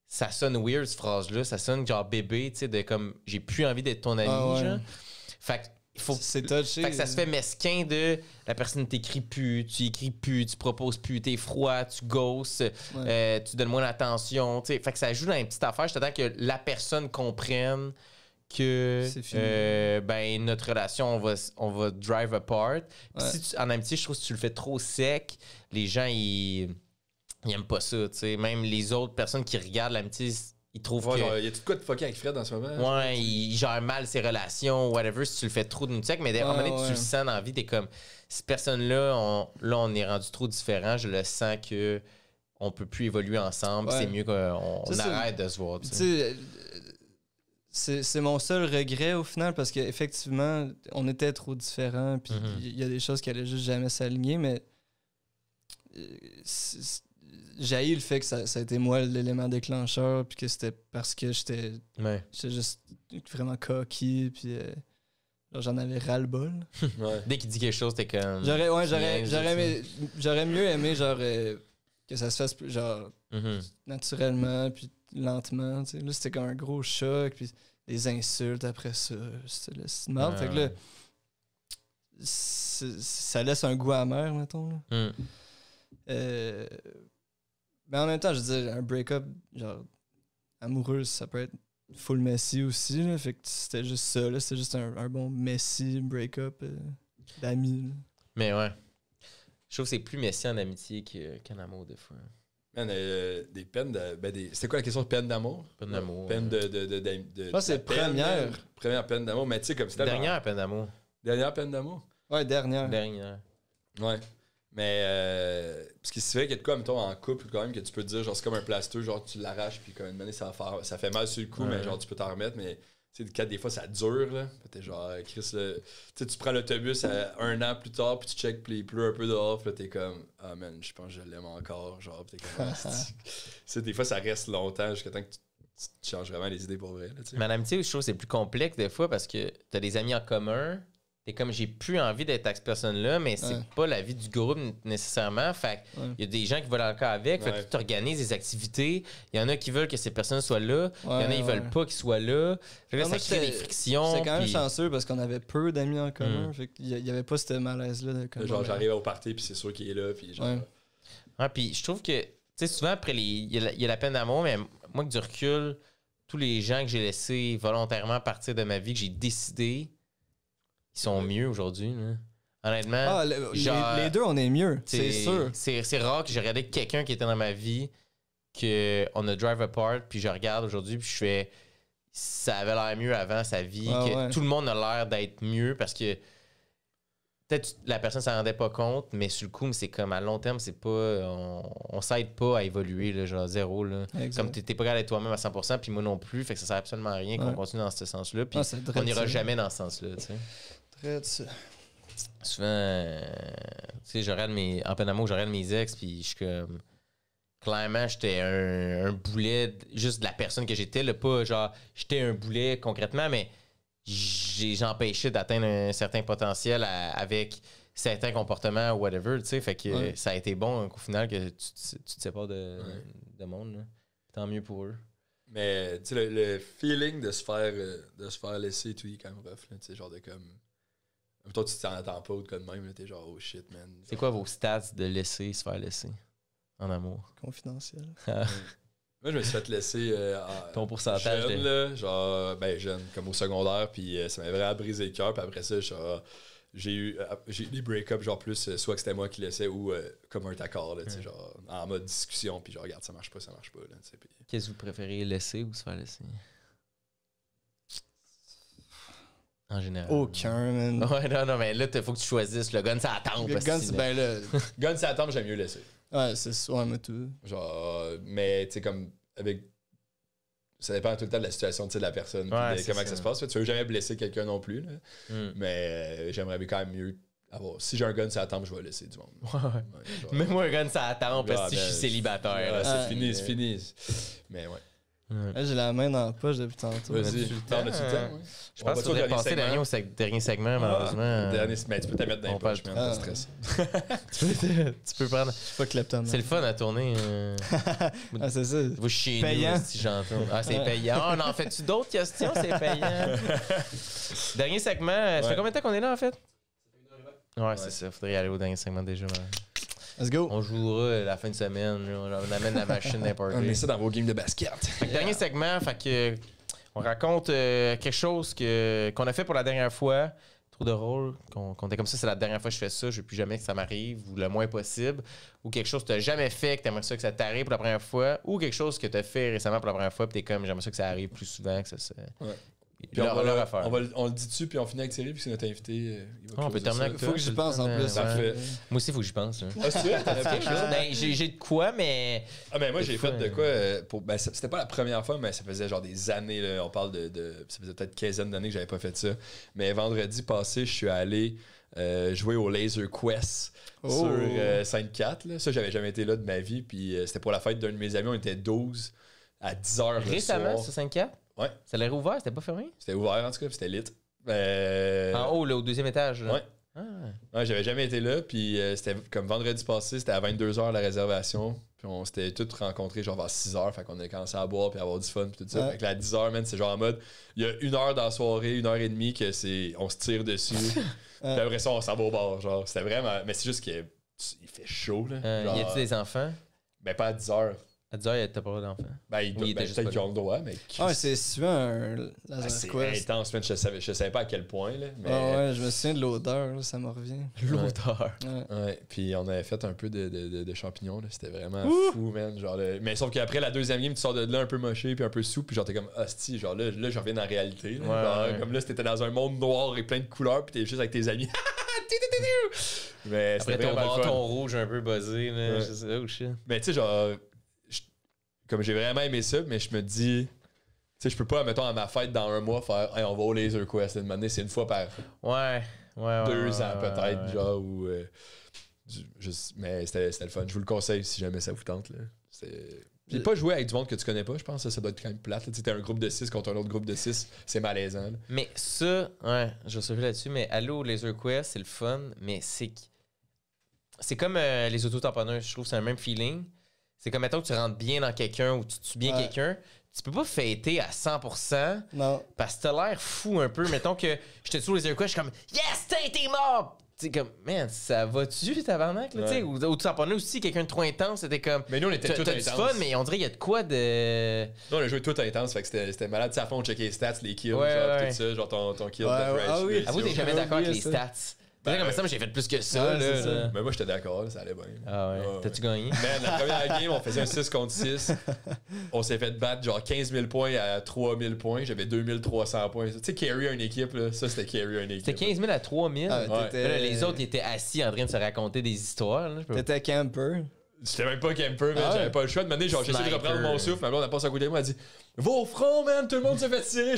Ça sonne weird, cette phrase-là. Ça sonne genre bébé, tu sais, de comme j'ai plus envie d'être ton ami, Ah ouais. genre. Fait que, il faut. C'est touché. Fait que ça se fait mesquin de la personne t'écrit plus, tu écris plus, tu proposes plus, t'es froid, tu ghostes, tu donnes moins d'attention, tu sais. Fait que ça joue dans une petite affaire. Je t'attends que la personne comprenne que C'est fini. ben notre relation on va drive apart. Puis Ouais. si en amitié, je trouve que si tu le fais trop sec, les gens ils aiment pas ça, tu sais. Même les autres personnes qui regardent l'amitié, ils trouvent Ouais, que genre, y a tout de quoi de fucker avec Fred en ce moment? ouais, il gère mal ses relations, whatever, si tu le fais trop d'une sec, mais à un moment donné, tu ouais. le sens dans la vie, t'es comme, cette personne-là, on est rendu trop différent, je le sens que on peut plus évoluer ensemble, Ouais. c'est mieux qu'on C'est ça. arrête de se voir. tu Tu sais. sais, c'est mon seul regret au final parce qu'effectivement, on était trop différents. Puis Mhm. il y a des choses qui allaient juste jamais s'aligner, mais j'haïs le fait que ça a été moi l'élément déclencheur, puis que c'était parce que j'étais Ouais. juste vraiment coquille, puis genre, j'en avais ras-le-bol. Ouais. Dès qu'il dit quelque chose, t'es comme. J'aurais mieux aimé genre que ça se fasse plus genre Mhm. naturellement puis lentement, tu sais. Là, c'était comme un gros choc, puis des insultes après ça, c'était le merde. Ouais, Fait que là, ça laisse un goût amer, mettons. Là. Mhm. Mais en même temps, je veux dire, un break-up genre amoureux, ça peut être full messy aussi, là. Fait que c'était juste ça, là. C'était juste un bon messy break-up d'amis, là. Mais ouais. Je trouve que c'est plus messy en amitié qu'en amour, des fois. Man, des peines de. C'était quoi la question de peine d'amour? Peine d'amour. Peine ouais. de Je pense que c'est première. Première peine d'amour, mais tu sais, comme c'était. Dernière peine d'amour. Dernière peine d'amour? Ouais, dernière. Dernière. Ouais. Mais. Parce qu'il se fait qu'il y a de quoi, mettons, en couple, quand même, que tu peux te dire, genre, c'est comme un plaster, genre, tu l'arraches, puis comme une année, ça fait mal sur le coup, Ouais. mais genre, tu peux t'en remettre, mais. Tu sais, des fois, ça dure, là. Puis t'es genre, Chris, là, tu sais, tu prends l'autobus un an plus tard, puis tu check, puis il pleut un peu dehors, puis là, t'es comme, ah, man, je pense que je l'aime encore, genre, puis t'es comme, tu sais, des fois, ça reste longtemps jusqu'à temps que tu changes vraiment les idées pour vrai, là, tu sais. Mais en amitié, je trouve que c'est plus complexe des fois parce que t'as des amis en commun. T'es comme, j'ai plus envie d'être avec cette personne-là, mais c'est Ouais. pas la vie du groupe nécessairement. Fait Ouais. il y a des gens qui veulent encore avec. Fait Ouais. que tu organises des activités. Il y en a qui veulent que ces personnes soient là. Il y en a qui Ouais, veulent ouais. pas qu'ils soient là. Fait que là, Non, moi, ça crée des j'étais- frictions. J'étais quand même puis- chanceux parce qu'on avait peu d'amis en commun. Mm. Fait qu'il y avait pas ce malaise-là. De comme, Genre, j'arrive au party, puis c'est sûr qu'il est là, puis genre. Ouais. Ouais, puis je trouve que, tu sais, souvent après il y a la peine d'amour, mais moi, que du recul, tous les gens que j'ai laissés volontairement partir de ma vie, que j'ai décidé, ils sont mieux aujourd'hui. Là. Honnêtement, Ah, genre, les deux, on est mieux, c'est sûr. C'est rare que j'ai regardé quelqu'un qui était dans ma vie, qu'on a drive apart, puis je regarde aujourd'hui, puis je fais. Ça avait l'air mieux avant sa vie, Ah, que ouais. tout le monde a l'air d'être mieux parce que. Peut-être la personne s'en rendait pas compte, mais sur le coup, c'est comme à long terme, c'est pas. On s'aide pas à évoluer, là, genre zéro. Là. Exact. Comme t'es pas capable d'être toi-même à 100%, puis moi non plus, fait que ça sert absolument à rien qu'on Ouais. continue dans ce sens-là, puis Ah, c'est on drôle, n'ira ça. jamais dans ce sens-là, tu sais. Très de ça. Souvent, tu sais, en peine d'amour, je regarde mes ex, puis je suis comme. Clairement, j'étais un boulet, juste de la personne que j'étais, là, pas genre, j'étais un boulet concrètement, mais j'empêchais d'atteindre un certain potentiel avec certains comportements ou whatever, tu sais, fait que Ouais. ça a été bon qu'au final que tu te sépares de monde, là. Tant mieux pour eux. Mais tu sais, le feeling de se faire laisser et tout, il est quand même rough, là, tu sais, genre de comme. Toi, tu t'en attends pas ou de quoi de même, là, t'es genre, oh shit, man. C'est quoi vos stats de laisser, se faire laisser en amour? Confidentiel. Moi, je me suis fait laisser Ton pourcentage jeune, de- là, genre, ben jeune, comme au secondaire, puis ça m'avait vraiment brisé le cœur, puis après ça, genre, j'ai eu des break-ups, genre plus, soit que c'était moi qui laissais, ou comme un tacard, là, tu sais, genre, en mode discussion, puis genre, regarde, ça marche pas, là, tu sais, puis... Qu'est-ce que vous préférez, laisser ou se faire laisser? En général. Aucun, man. Ouais, non, mais là, faut que tu choisisses. Le gun, ça attend. Le gun, c'est ben là. Gun, ça attend, j'aime mieux laisser. Ouais, c'est ça, moi tout. Genre, mais tu sais, comme, avec. Ça dépend tout le temps de la situation, tu sais, de la personne, puis Ouais, de c'est comment ça. ça se passe. Tu veux jamais blesser quelqu'un non plus, là. Hmm. Mais j'aimerais quand même mieux avoir. Si j'ai un gun, ça attend, je vais laisser du monde. Ouais. Ouais, genre, Mets-moi un gun, ça attend parce que ben, je suis célibataire. ouais, là. c'est Ah, fini, mais- c'est fini. Mais ouais. Là, j'ai la main dans la poche depuis tantôt. Vas-y. as-tu le Non, temps? on a-tu le temps? Ouais. Je On pense va que au tu devrais dernier passer segment. dernier segment, malheureusement. Dernier, mais tu peux te mettre dans les on poches, parle- man, Ah. t'es stressé. tu peux prendre. Je suis pas kleptomane. C'est le fun à tourner. Ah, c'est ça. Vous chez Payant. nous, si j'entends. Ah, c'est Ouais. payant. Ah, on en fait-tu d'autres questions? C'est payant. Dernier segment. Ça fait Ouais. combien de temps qu'on est là, en fait? Ouais, c'est ça. Faudrait y aller au dernier segment déjà. Let's go. On jouera la fin de semaine. Là. On amène la machine n'importe On met ça dans vos games de basket. Fait que dernier segment, fait que on raconte quelque chose qu'on a fait pour la dernière fois. Trop de rôle, qu'on était comme ça, c'est la dernière fois que je fais ça, je veux plus jamais que ça m'arrive, ou le moins possible. Ou quelque chose que tu n'as jamais fait, que tu aimerais ça que ça t'arrive pour la première fois, ou quelque chose que tu as fait récemment pour la première fois, puis tu es comme, j'aimerais ça que ça arrive plus souvent, que ça se... Ouais. Puis leur affaire. on le dit dessus, puis on finit avec Thierry, puis c'est notre invité. Il va On peut closer terminer ça. avec toi. Faut que j'y pense en plus. Parfait. Moi aussi, il faut que j'y pense. Là. Ah, c'est vrai? T'en as quelque chose? Ben, j'ai de quoi, mais. Ah, ben moi, Des j'ai fois, fait de quoi ben, c'était pas la première fois, mais ça faisait genre des années. Là, on parle ça faisait peut-être quinzaine d'années que j'avais pas fait ça. Mais vendredi passé, je suis allé jouer au Laser Quest sur Sainte-4. Là. Ça, j'avais jamais été là de ma vie. Puis c'était pour la fête d'un de mes amis. On était 12 à 10h le Récemment, soir. sur 5-4? Ouais. Ça l'a réouvert, c'était pas fermé? C'était ouvert en tout cas, puis c'était lit. En haut, là, au deuxième étage. Là. Ouais. Ah. Ouais, j'avais jamais été là, puis c'était comme vendredi passé, c'était à 22h la réservation, puis on s'était tous rencontrés genre vers 6h, fait qu'on a commencé à boire puis à avoir du fun puis tout ça. Ouais. Fait que là, à 10h, man, c'est genre en mode, il y a 1 heure dans la soirée, 1h30 que on se tire dessus, puis après ça, on s'en va au bar, genre, c'était vraiment, mais c'est juste qu'il fait chaud, là. Genre, Y a-tu des enfants? Ben pas à 10h. À 10h, t'as pas d'enfants. Ben, Oui, il était juste peut-être pas qu'ils là. ont le droit, mais... Ah, c'est souvent un Ah, Laser c'est Quest. intense, man, je savais pas à quel point, là, mais... Ah ouais, je me souviens de l'odeur, là, ça me revient. L'odeur. Ouais. Ouais, puis on avait fait un peu de champignons, là. C'était vraiment fou, man. Genre, mais sauf qu'après la deuxième game, tu sors de là un peu moché puis un peu sous, puis genre t'es comme hostie, genre là je reviens dans la réalité. Là. Ouais, Genre, ouais. comme là, c'était dans un monde noir et plein de couleurs, puis t'es juste avec tes amis. Mais Après c'était ton vraiment le bâton fun. rouge un peu buzzé, là. Ouais. Je sais, oh shit. Mais tu sais, genre, comme j'ai vraiment aimé ça, mais je me dis, tu sais, je peux pas, mettons, à ma fête dans un mois, faire, hey, on va au Laser Quest. Demander, c'est une fois par Ouais. 2 ans, ouais, peut-être, ouais. genre, ou. Mais c'était le fun. Je vous le conseille si jamais ça vous tente, là. J'ai pas joué avec du monde que tu connais pas, je pense. Ça doit être quand même plate. Tu sais, t'es un groupe de 6 contre un autre groupe de 6. C'est malaisant. Là. Mais ça, ouais, je vais surfer là-dessus, mais aller au Laser Quest, c'est le fun, mais c'est comme les autotamponneurs, je trouve que c'est un même feeling. C'est comme, mettons que tu rentres bien dans quelqu'un ou tu tues bien Ouais. quelqu'un, tu peux pas fêter à 100% Non. parce que t'as l'air fou un peu. Mettons que je te tue au Laser Quest, je suis comme « Yes, t'es mort! » Tu sais, comme, man, ça va-tu, tabarnak? Là, Ouais. tu sais, ou autotamponneur aussi, quelqu'un de trop intense, c'était comme... Mais nous, on était T'as tout du intense. fun, mais on dirait qu'il y a de quoi de... Nous, on a joué tout intense. Fait que c'était malade. Tu sais, à fond, on checkait les stats, les kills, Ouais, genre, ouais. tout ça. Genre ton kill, Ouais, de ah oui. Avoue, t'es jamais j'avais d'accord avec les oublié ça. stats. Comme ça, moi, j'ai fait plus que ça. Ouais, là, c'est ça. là. Mais moi, j'étais d'accord, là, ça allait bien. Ah ouais. Ouais, T'as-tu ouais. gagné? Man, la première game, on faisait un 6 contre 6. On s'est fait battre genre 15 000 points à 3 000 points. J'avais 2300 points. Tu sais, carry une équipe, là. Ça, c'était carry une équipe. C'était 15 000 à 3 000. Ah, Ouais. t'étais- Là, les autres, ils étaient assis en train de se raconter des histoires. Là. Je peux- T'étais camper. J'étais même pas camper, man. Ah ouais. J'avais pas le choix de mener. Genre, j'essaie de Sniper. reprendre mon souffle. Ma blonde, elle passe à côté de moi. Elle dit Va au front, man. Tout le monde se fait tirer.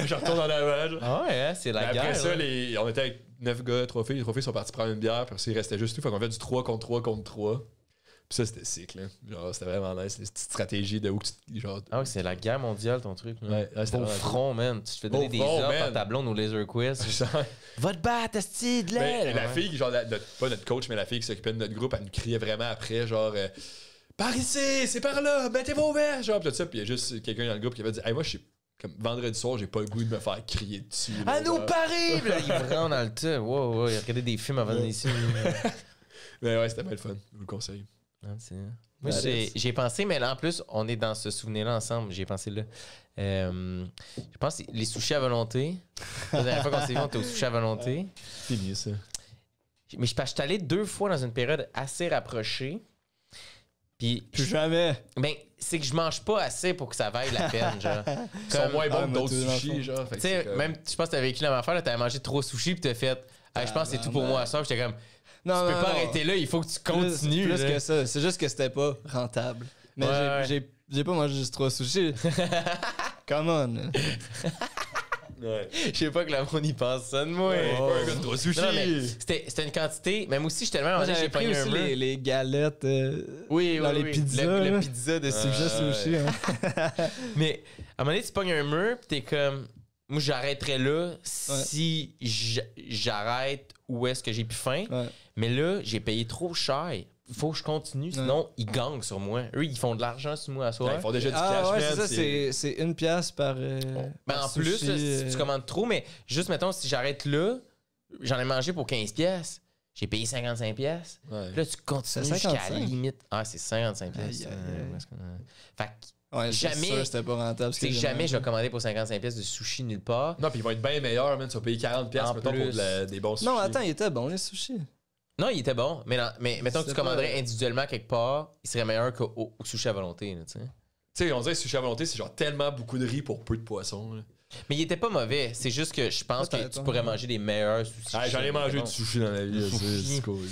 Je retourne en avant. genre. Ah ouais, hein, c'est la Mais guerre. après ça, là. on était avec 9 gars, 3 filles. Les 3 filles sont partis prendre une bière. Puis il restait juste tout. Fait qu'on fait du 3 contre 3 contre 3. Puis ça, c'était sick, là. Genre, c'était vraiment nice. Cette petite stratégie de où tu. Genre. Ah ouais, c'est la guerre mondiale, ton truc. Là. Ouais, ouais, c'était Au vraiment front, man. Tu te fais donner Au des front, ordres man. par ta blonde au Laser Quest. Va te battre, esti, de Mais l'aile! la fille, genre, pas notre coach, mais la fille qui s'occupait de notre groupe, elle nous criait vraiment après, genre, par ici, c'est par là, mettez vos verres, genre, pis tout ça. Puis il y a juste quelqu'un dans le groupe qui avait dit, hey, moi, je suis comme vendredi soir, j'ai pas le goût de me faire crier dessus. là, À nous genre. parer! Puis là, il prend dans le tas. Wow, wow, il a regardé des films avant de venir ici. Mais ouais, c'était bien le fun, je vous le conseille. Ah, moi, j'ai pensé, mais là, en plus, on est dans ce souvenir-là ensemble. J'ai pensé là. Je pense que c'est les sushis à volonté. La dernière fois qu'on s'est vu, on était aux sushis à volonté. Fini, ça. Mais je suis allé 2 fois dans une période assez rapprochée. Puis, Plus jamais. ben, c'est que je mange pas assez pour que ça vaille la peine, genre. Ils sont moins bons Ah, que moi, d'autres tout, dans le fond. sushis, genre. Fait Tu que c'est sais, comme- même, je pense que t'as vécu la même affaire, là, t'avais mangé trop de sushis, puis t'as fait, hey, je pense que c'est tout pour moi à ça. Puis j'étais comme, Non, tu peux non, pas non. arrêter là, il faut que tu continues. Plus là. que ça. C'est juste que c'était pas rentable. Mais Ouais, j'ai pas mangé juste 3 sushis. Come on. Ouais. Je sais pas que le monde y pense ça de moi. Ouais, pas un gars de gros sushis. Non, mais c'était une quantité, même aussi, j'étais tellement Moi, mangé, j'avais j'ai pris pogné un aussi mur. les galettes Oui, dans oui, les oui. pizzas. Le là. pizza de C'est sushi. juste sushi. Hein. Mais à un moment donné, tu pognes un mur, pis t'es comme, moi, j'arrêterais là si j'arrête où est-ce que j'ai plus faim. Ouais. Mais là, j'ai payé trop cher. Il faut que je continue, sinon ils gagnent sur moi. Eux, ils font de l'argent sur moi à soir. Ouais, ils font déjà du Ah cash, ouais, man, c'est ça, c'est 1 pièce par. Ben, par en plus, sushi, là, si tu commandes trop, mais juste, mettons, si j'arrête là, j'en ai mangé pour 15 pièces. J'ai payé 55 pièces. Ouais. Là, tu continues C'est jusqu'à la 55? limite. Ah, c'est 55 pièces. Aïe, aïe, aïe. Fait que, Ouais, jamais- c'est sûr que c'était pas rentable. ce que c'est j'ai jamais mangé. je vais commander pour 55 pièces de sushi nulle part. Non, puis ils vont être bien meilleurs, man. Tu vas payer 40$, En mettons, plus. pour des bons sushis. Non, attends, il était bon, les sushis. Non, il était bon, mais mettons que tu C'est commanderais pas- individuellement quelque part, il serait meilleur qu'au sushi à volonté. Là, tu sais. Tu sais, on dirait que sushi à volonté, c'est genre tellement beaucoup de riz pour peu de poisson. Là. Mais il était pas mauvais. C'est juste que je pense que tu pourrais manger des meilleurs sushis. Ah, j'en ai mangé Bon. du sushi dans la vie, là, Sushi. c'est cool.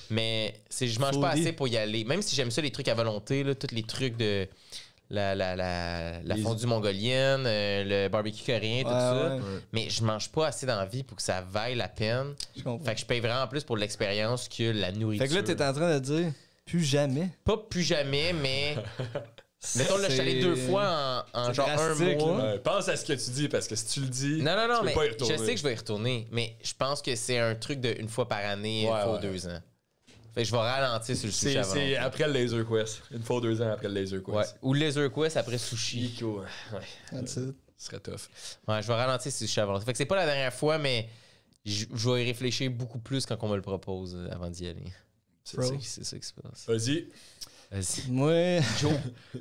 Mais je mange pas assez pour y aller. Même si j'aime ça, les trucs à volonté, là, tous les trucs de la fondue mongolienne, le barbecue coréen, tout ça. Ouais. Mais je mange pas assez dans la vie pour que ça vaille la peine. Je comprends. Fait que je paye vraiment plus pour l'expérience que la nourriture. Fait que là, t'es en train de dire plus jamais. Pas plus jamais, mais... Mettons, là, je suis allé 2 fois en c'est genre un drastique, mois. là. Ouais, pense à ce que tu dis, parce que si tu le dis, Non, tu peux mais pas y retourner. je sais que je vais y retourner. Mais je pense que c'est un truc de une fois par année, une Ouais, fois ou ouais. 2 ans. Fait que je vais ralentir sur le sushi avant. C'est après le Laser Quest. Une fois ou 2 ans après le Laser Ouais. Quest. Ou Laser Quest après sushi. Ico, ouais. That's it. Ce serait tough. Ouais, je vais ralentir sur le sushi avant. Fait que c'est pas la dernière fois, mais je vais y réfléchir beaucoup plus quand on me le propose avant d'y aller. Bro. C'est ça qui se passe. Vas-y. Vas-y. Moi, Joe.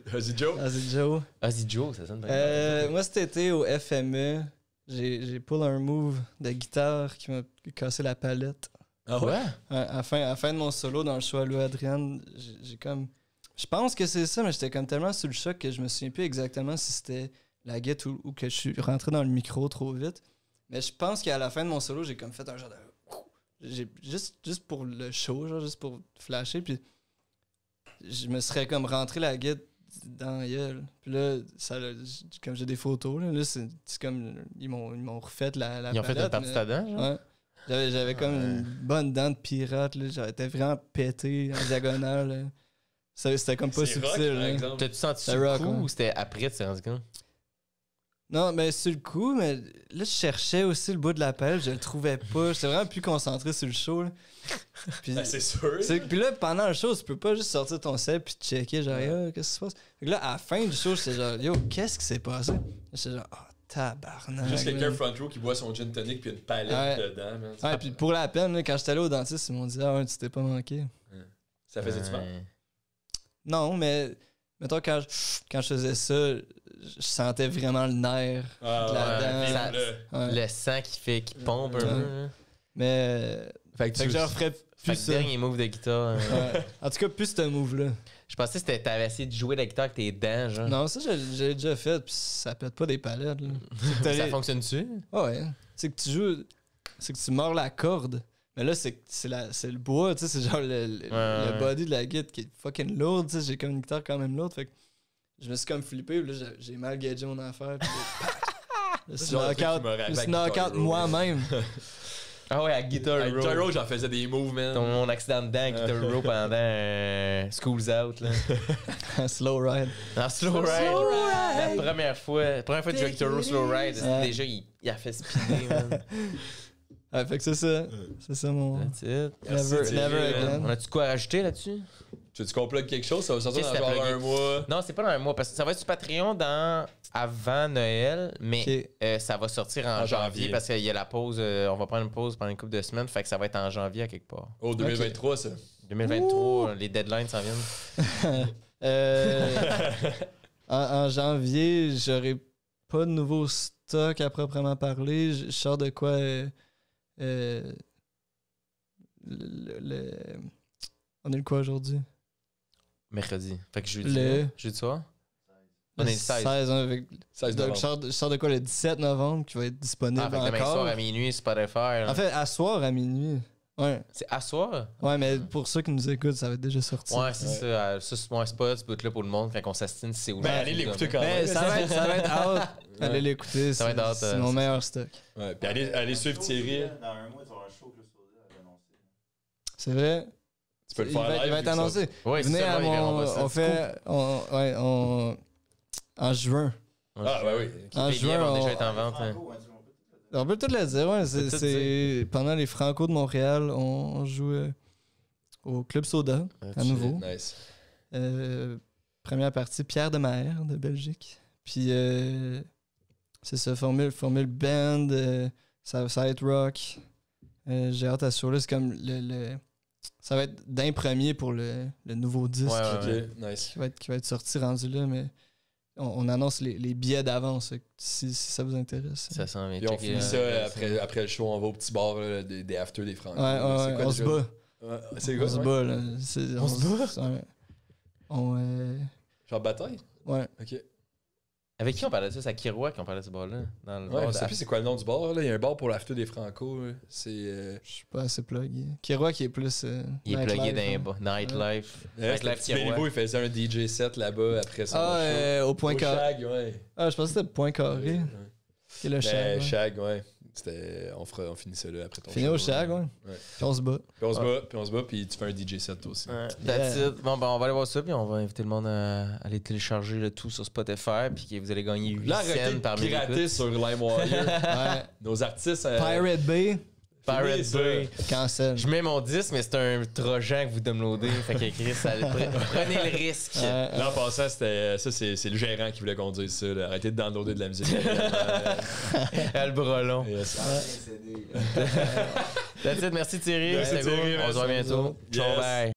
Vas-y, Joe. vas-y, Joe. Vas-y, Joe, ça sonne bien. Moi, cet été, au FME, j'ai pull un move de guitare qui m'a cassé la palette. Ah ouais? À la fin de mon solo dans le show à Lou Adrienne, j'ai comme... Je pense que c'est ça, mais j'étais comme tellement sous le choc que je me souviens plus exactement si c'était la guette ou que je suis rentré dans le micro trop vite. Mais je pense qu'à la fin de mon solo, j'ai comme fait un genre de... Juste pour le show, genre juste pour flasher, puis je me serais comme rentré la guette dans la gueule. Puis là, comme j'ai des photos, là c'est comme... Ils m'ont refait la Ils ont fait palette, une partie de mais- ta dent, genre? Ouais. J'avais comme une bonne dent de pirate, là. J'étais vraiment pété en diagonale, là. C'était comme pas C'est rock, subtil, par là. exemple. T'as-tu senti C'est sur le rock, coup ouais. ou c'était après tu t'es rendu compte? Non, mais sur le coup, mais là, je cherchais aussi le bout de la pelle, je le trouvais pas. J'étais vraiment plus concentré sur le show, là. Puis, Ben, c'est sûr. puis là, pendant le show, tu peux pas juste sortir ton sel puis checker, genre, ah, qu'est-ce qui se passe? Fait que là, à la fin du show, j'étais genre, yo, qu'est-ce qui s'est passé? J'étais genre, oh, tabarnak. Juste quelqu'un man. front row qui boit son gin tonic puis une palette Ouais. dedans, man. Ouais, puis pour la peine, là, quand j'étais allé au dentiste, ils m'ont dit, ah ouais, tu t'es pas manqué. Ça faisait du mal. Ouais. Non, mais mettons, quand je faisais ça, je sentais vraiment le nerf Ah, de la ouais, dent. ça- Ouais. Le sang qui pompe un Ouais. peu. là. Mais Fait que fait que je referais Fait plus que ça. dernier move de guitare. Ouais. En tout cas, plus ce move-là. Je pensais que t'avais essayé de jouer la guitare avec tes dents, genre. Non, ça, j'ai déjà fait, puis ça pète pas des palettes. Là. C'est que t'as Ça les- fonctionne-tu? Ouais. C'est que tu joues. C'est que tu mords la corde. Mais là, c'est le bois, tu sais, c'est genre le body de la guitare qui est fucking lourd, tu sais. J'ai comme une guitare quand même lourde, fait que je me suis comme flippé, puis là, j'ai mal gagé mon affaire, puis là, je me suis genre le truc qui knock-out- m'aurait je me suis arrivé avec knock-out Guitar Hero. moi-même. Ah ouais, à Guitar Avec Hero. Gyro, j'en faisais des moves, man. Mon accident de dent à Guitar Hero pendant School's Out, là. Slow ride. En slow ride. La première fois que j'ai joué Guitar Hero slow ride, Ouais. déjà, il a fait spinner, man. Ouais, fait que c'est ça. C'est ça mon. That's it. Merci, Never, Thierry, never man. again. On a-tu quoi à rajouter là-dessus? Tu veux-tu qu'on plug quelque chose? Ça va sortir dans Qu'est-ce que genre t'as un plugué? mois. Non, c'est pas dans un mois, parce que ça va être sur Patreon avant Noël, mais Ok. ça va sortir en En janvier janvier. parce qu'il y a la pause. On va prendre une pause pendant une couple de semaines, fait que ça va être en janvier à quelque part. Oh, 2023, ça. 2023, les deadlines s'en viennent. En janvier, j'aurai pas de nouveau stock à proprement parler. Je sors de quoi on est le quoi aujourd'hui? Mercredi. Fait que jeudi. Le- Jeudi soir? On est le 16. hein, avec- 16 donc, novembre. je sors de quoi le 17 novembre qui va être disponible Ah, fait que demain soir encore. à minuit, Spotify. là. En fait, à soir à minuit. Ouais. C'est à soir? Ouais, mais pour ceux qui nous écoutent, ça va être déjà sorti. Ouais, c'est ça. Ça, c'est pas ce bout-là pour le monde quand on s'astine, c'est ouvert. Ben, allez l'écouter quand Mais même. ça va être out. Allez l'écouter. Ça va être out, C'est mon c'est meilleur stock. Ouais, puis allez suivre Thierry. Dans un mois, tu vas avoir un show que je à annoncer. C'est vrai. Tu peux le Il faire va, live. il va vu être que ça- annoncé. Ouais, c'est Venez ça, à ouais, ils verront mon. pas ça. On fait. En juin. Ah, ouais, oui. En Les billets juin, vont on- déjà être en vente. hein. On peut tout le dire, ouais. peut tout C'est pendant les Franco de Montréal, on joue au Club Soda, à nouveau. Nice. Première partie, Pierre de Maher de Belgique. Puis c'est ça, formule band, ça va être rock. J'ai hâte à ce show-là. C'est comme ça va être d'un premier pour le nouveau disque Ouais, Ok, nice. qui va être sorti rendu là, mais on annonce les billets d'avance fait que si ça vous intéresse. Ça sent bien. Puis on checker, finit ça ça. après le show, on va au petit bar là, des after des Francs. Ouais, on se bat. C'est On quoi? se ouais? bat, là. On se bat? Ouais. On, Genre bataille? ouais. Ok. Avec qui on parlait de ça? C'est à Kiroak qu'on parlait de ce bar-là. Dans le Ouais, bar je sais plus c'est quoi le nom du bar, là. Il y a un bar pour l'after des Franco, là. C'est. Je suis pas assez plugué. Kérois qui est plus. Il est nightlife, plugué dans les hein. bars. Nightlife. Nightlife Petit Béliveau, Kiroak. il faisait un DJ set là-bas après son Ah, show. au point Au carré. Shag, ouais. Ah, je pensais que c'était point carré. Ouais. Qui est le Shag. Ben, ouais. Shag, ouais. C'était... On finit ça là après ton Fini show. au Shag, ouais. Ouais. Puis on se bat. Puis on se bat, puis tu fais un DJ set toi aussi. Ouais, that's it. Bon, ben, on va aller voir ça, puis on va inviter le monde à aller télécharger le tout sur Spotify, puis que vous allez gagner 8 Là, arrêtez cents de par pirater minute. sur LimeWire. Ouais. Nos artistes... Pirate Bay, Pirate ça. Bay. cancel. Je mets mon 10, mais c'est un trojan que vous downloadez. Fait que Chris, prenez le risque. Là, en passant, c'était... Ça, c'est le gérant qui voulait qu'on dise ça. Là. Arrêtez de downloader de la musique. Le bras long. Yes. That's it. Merci Thierry. Merci, C'était cool. Thierry. On se voit Merci. bientôt. Ciao, Yes. bye.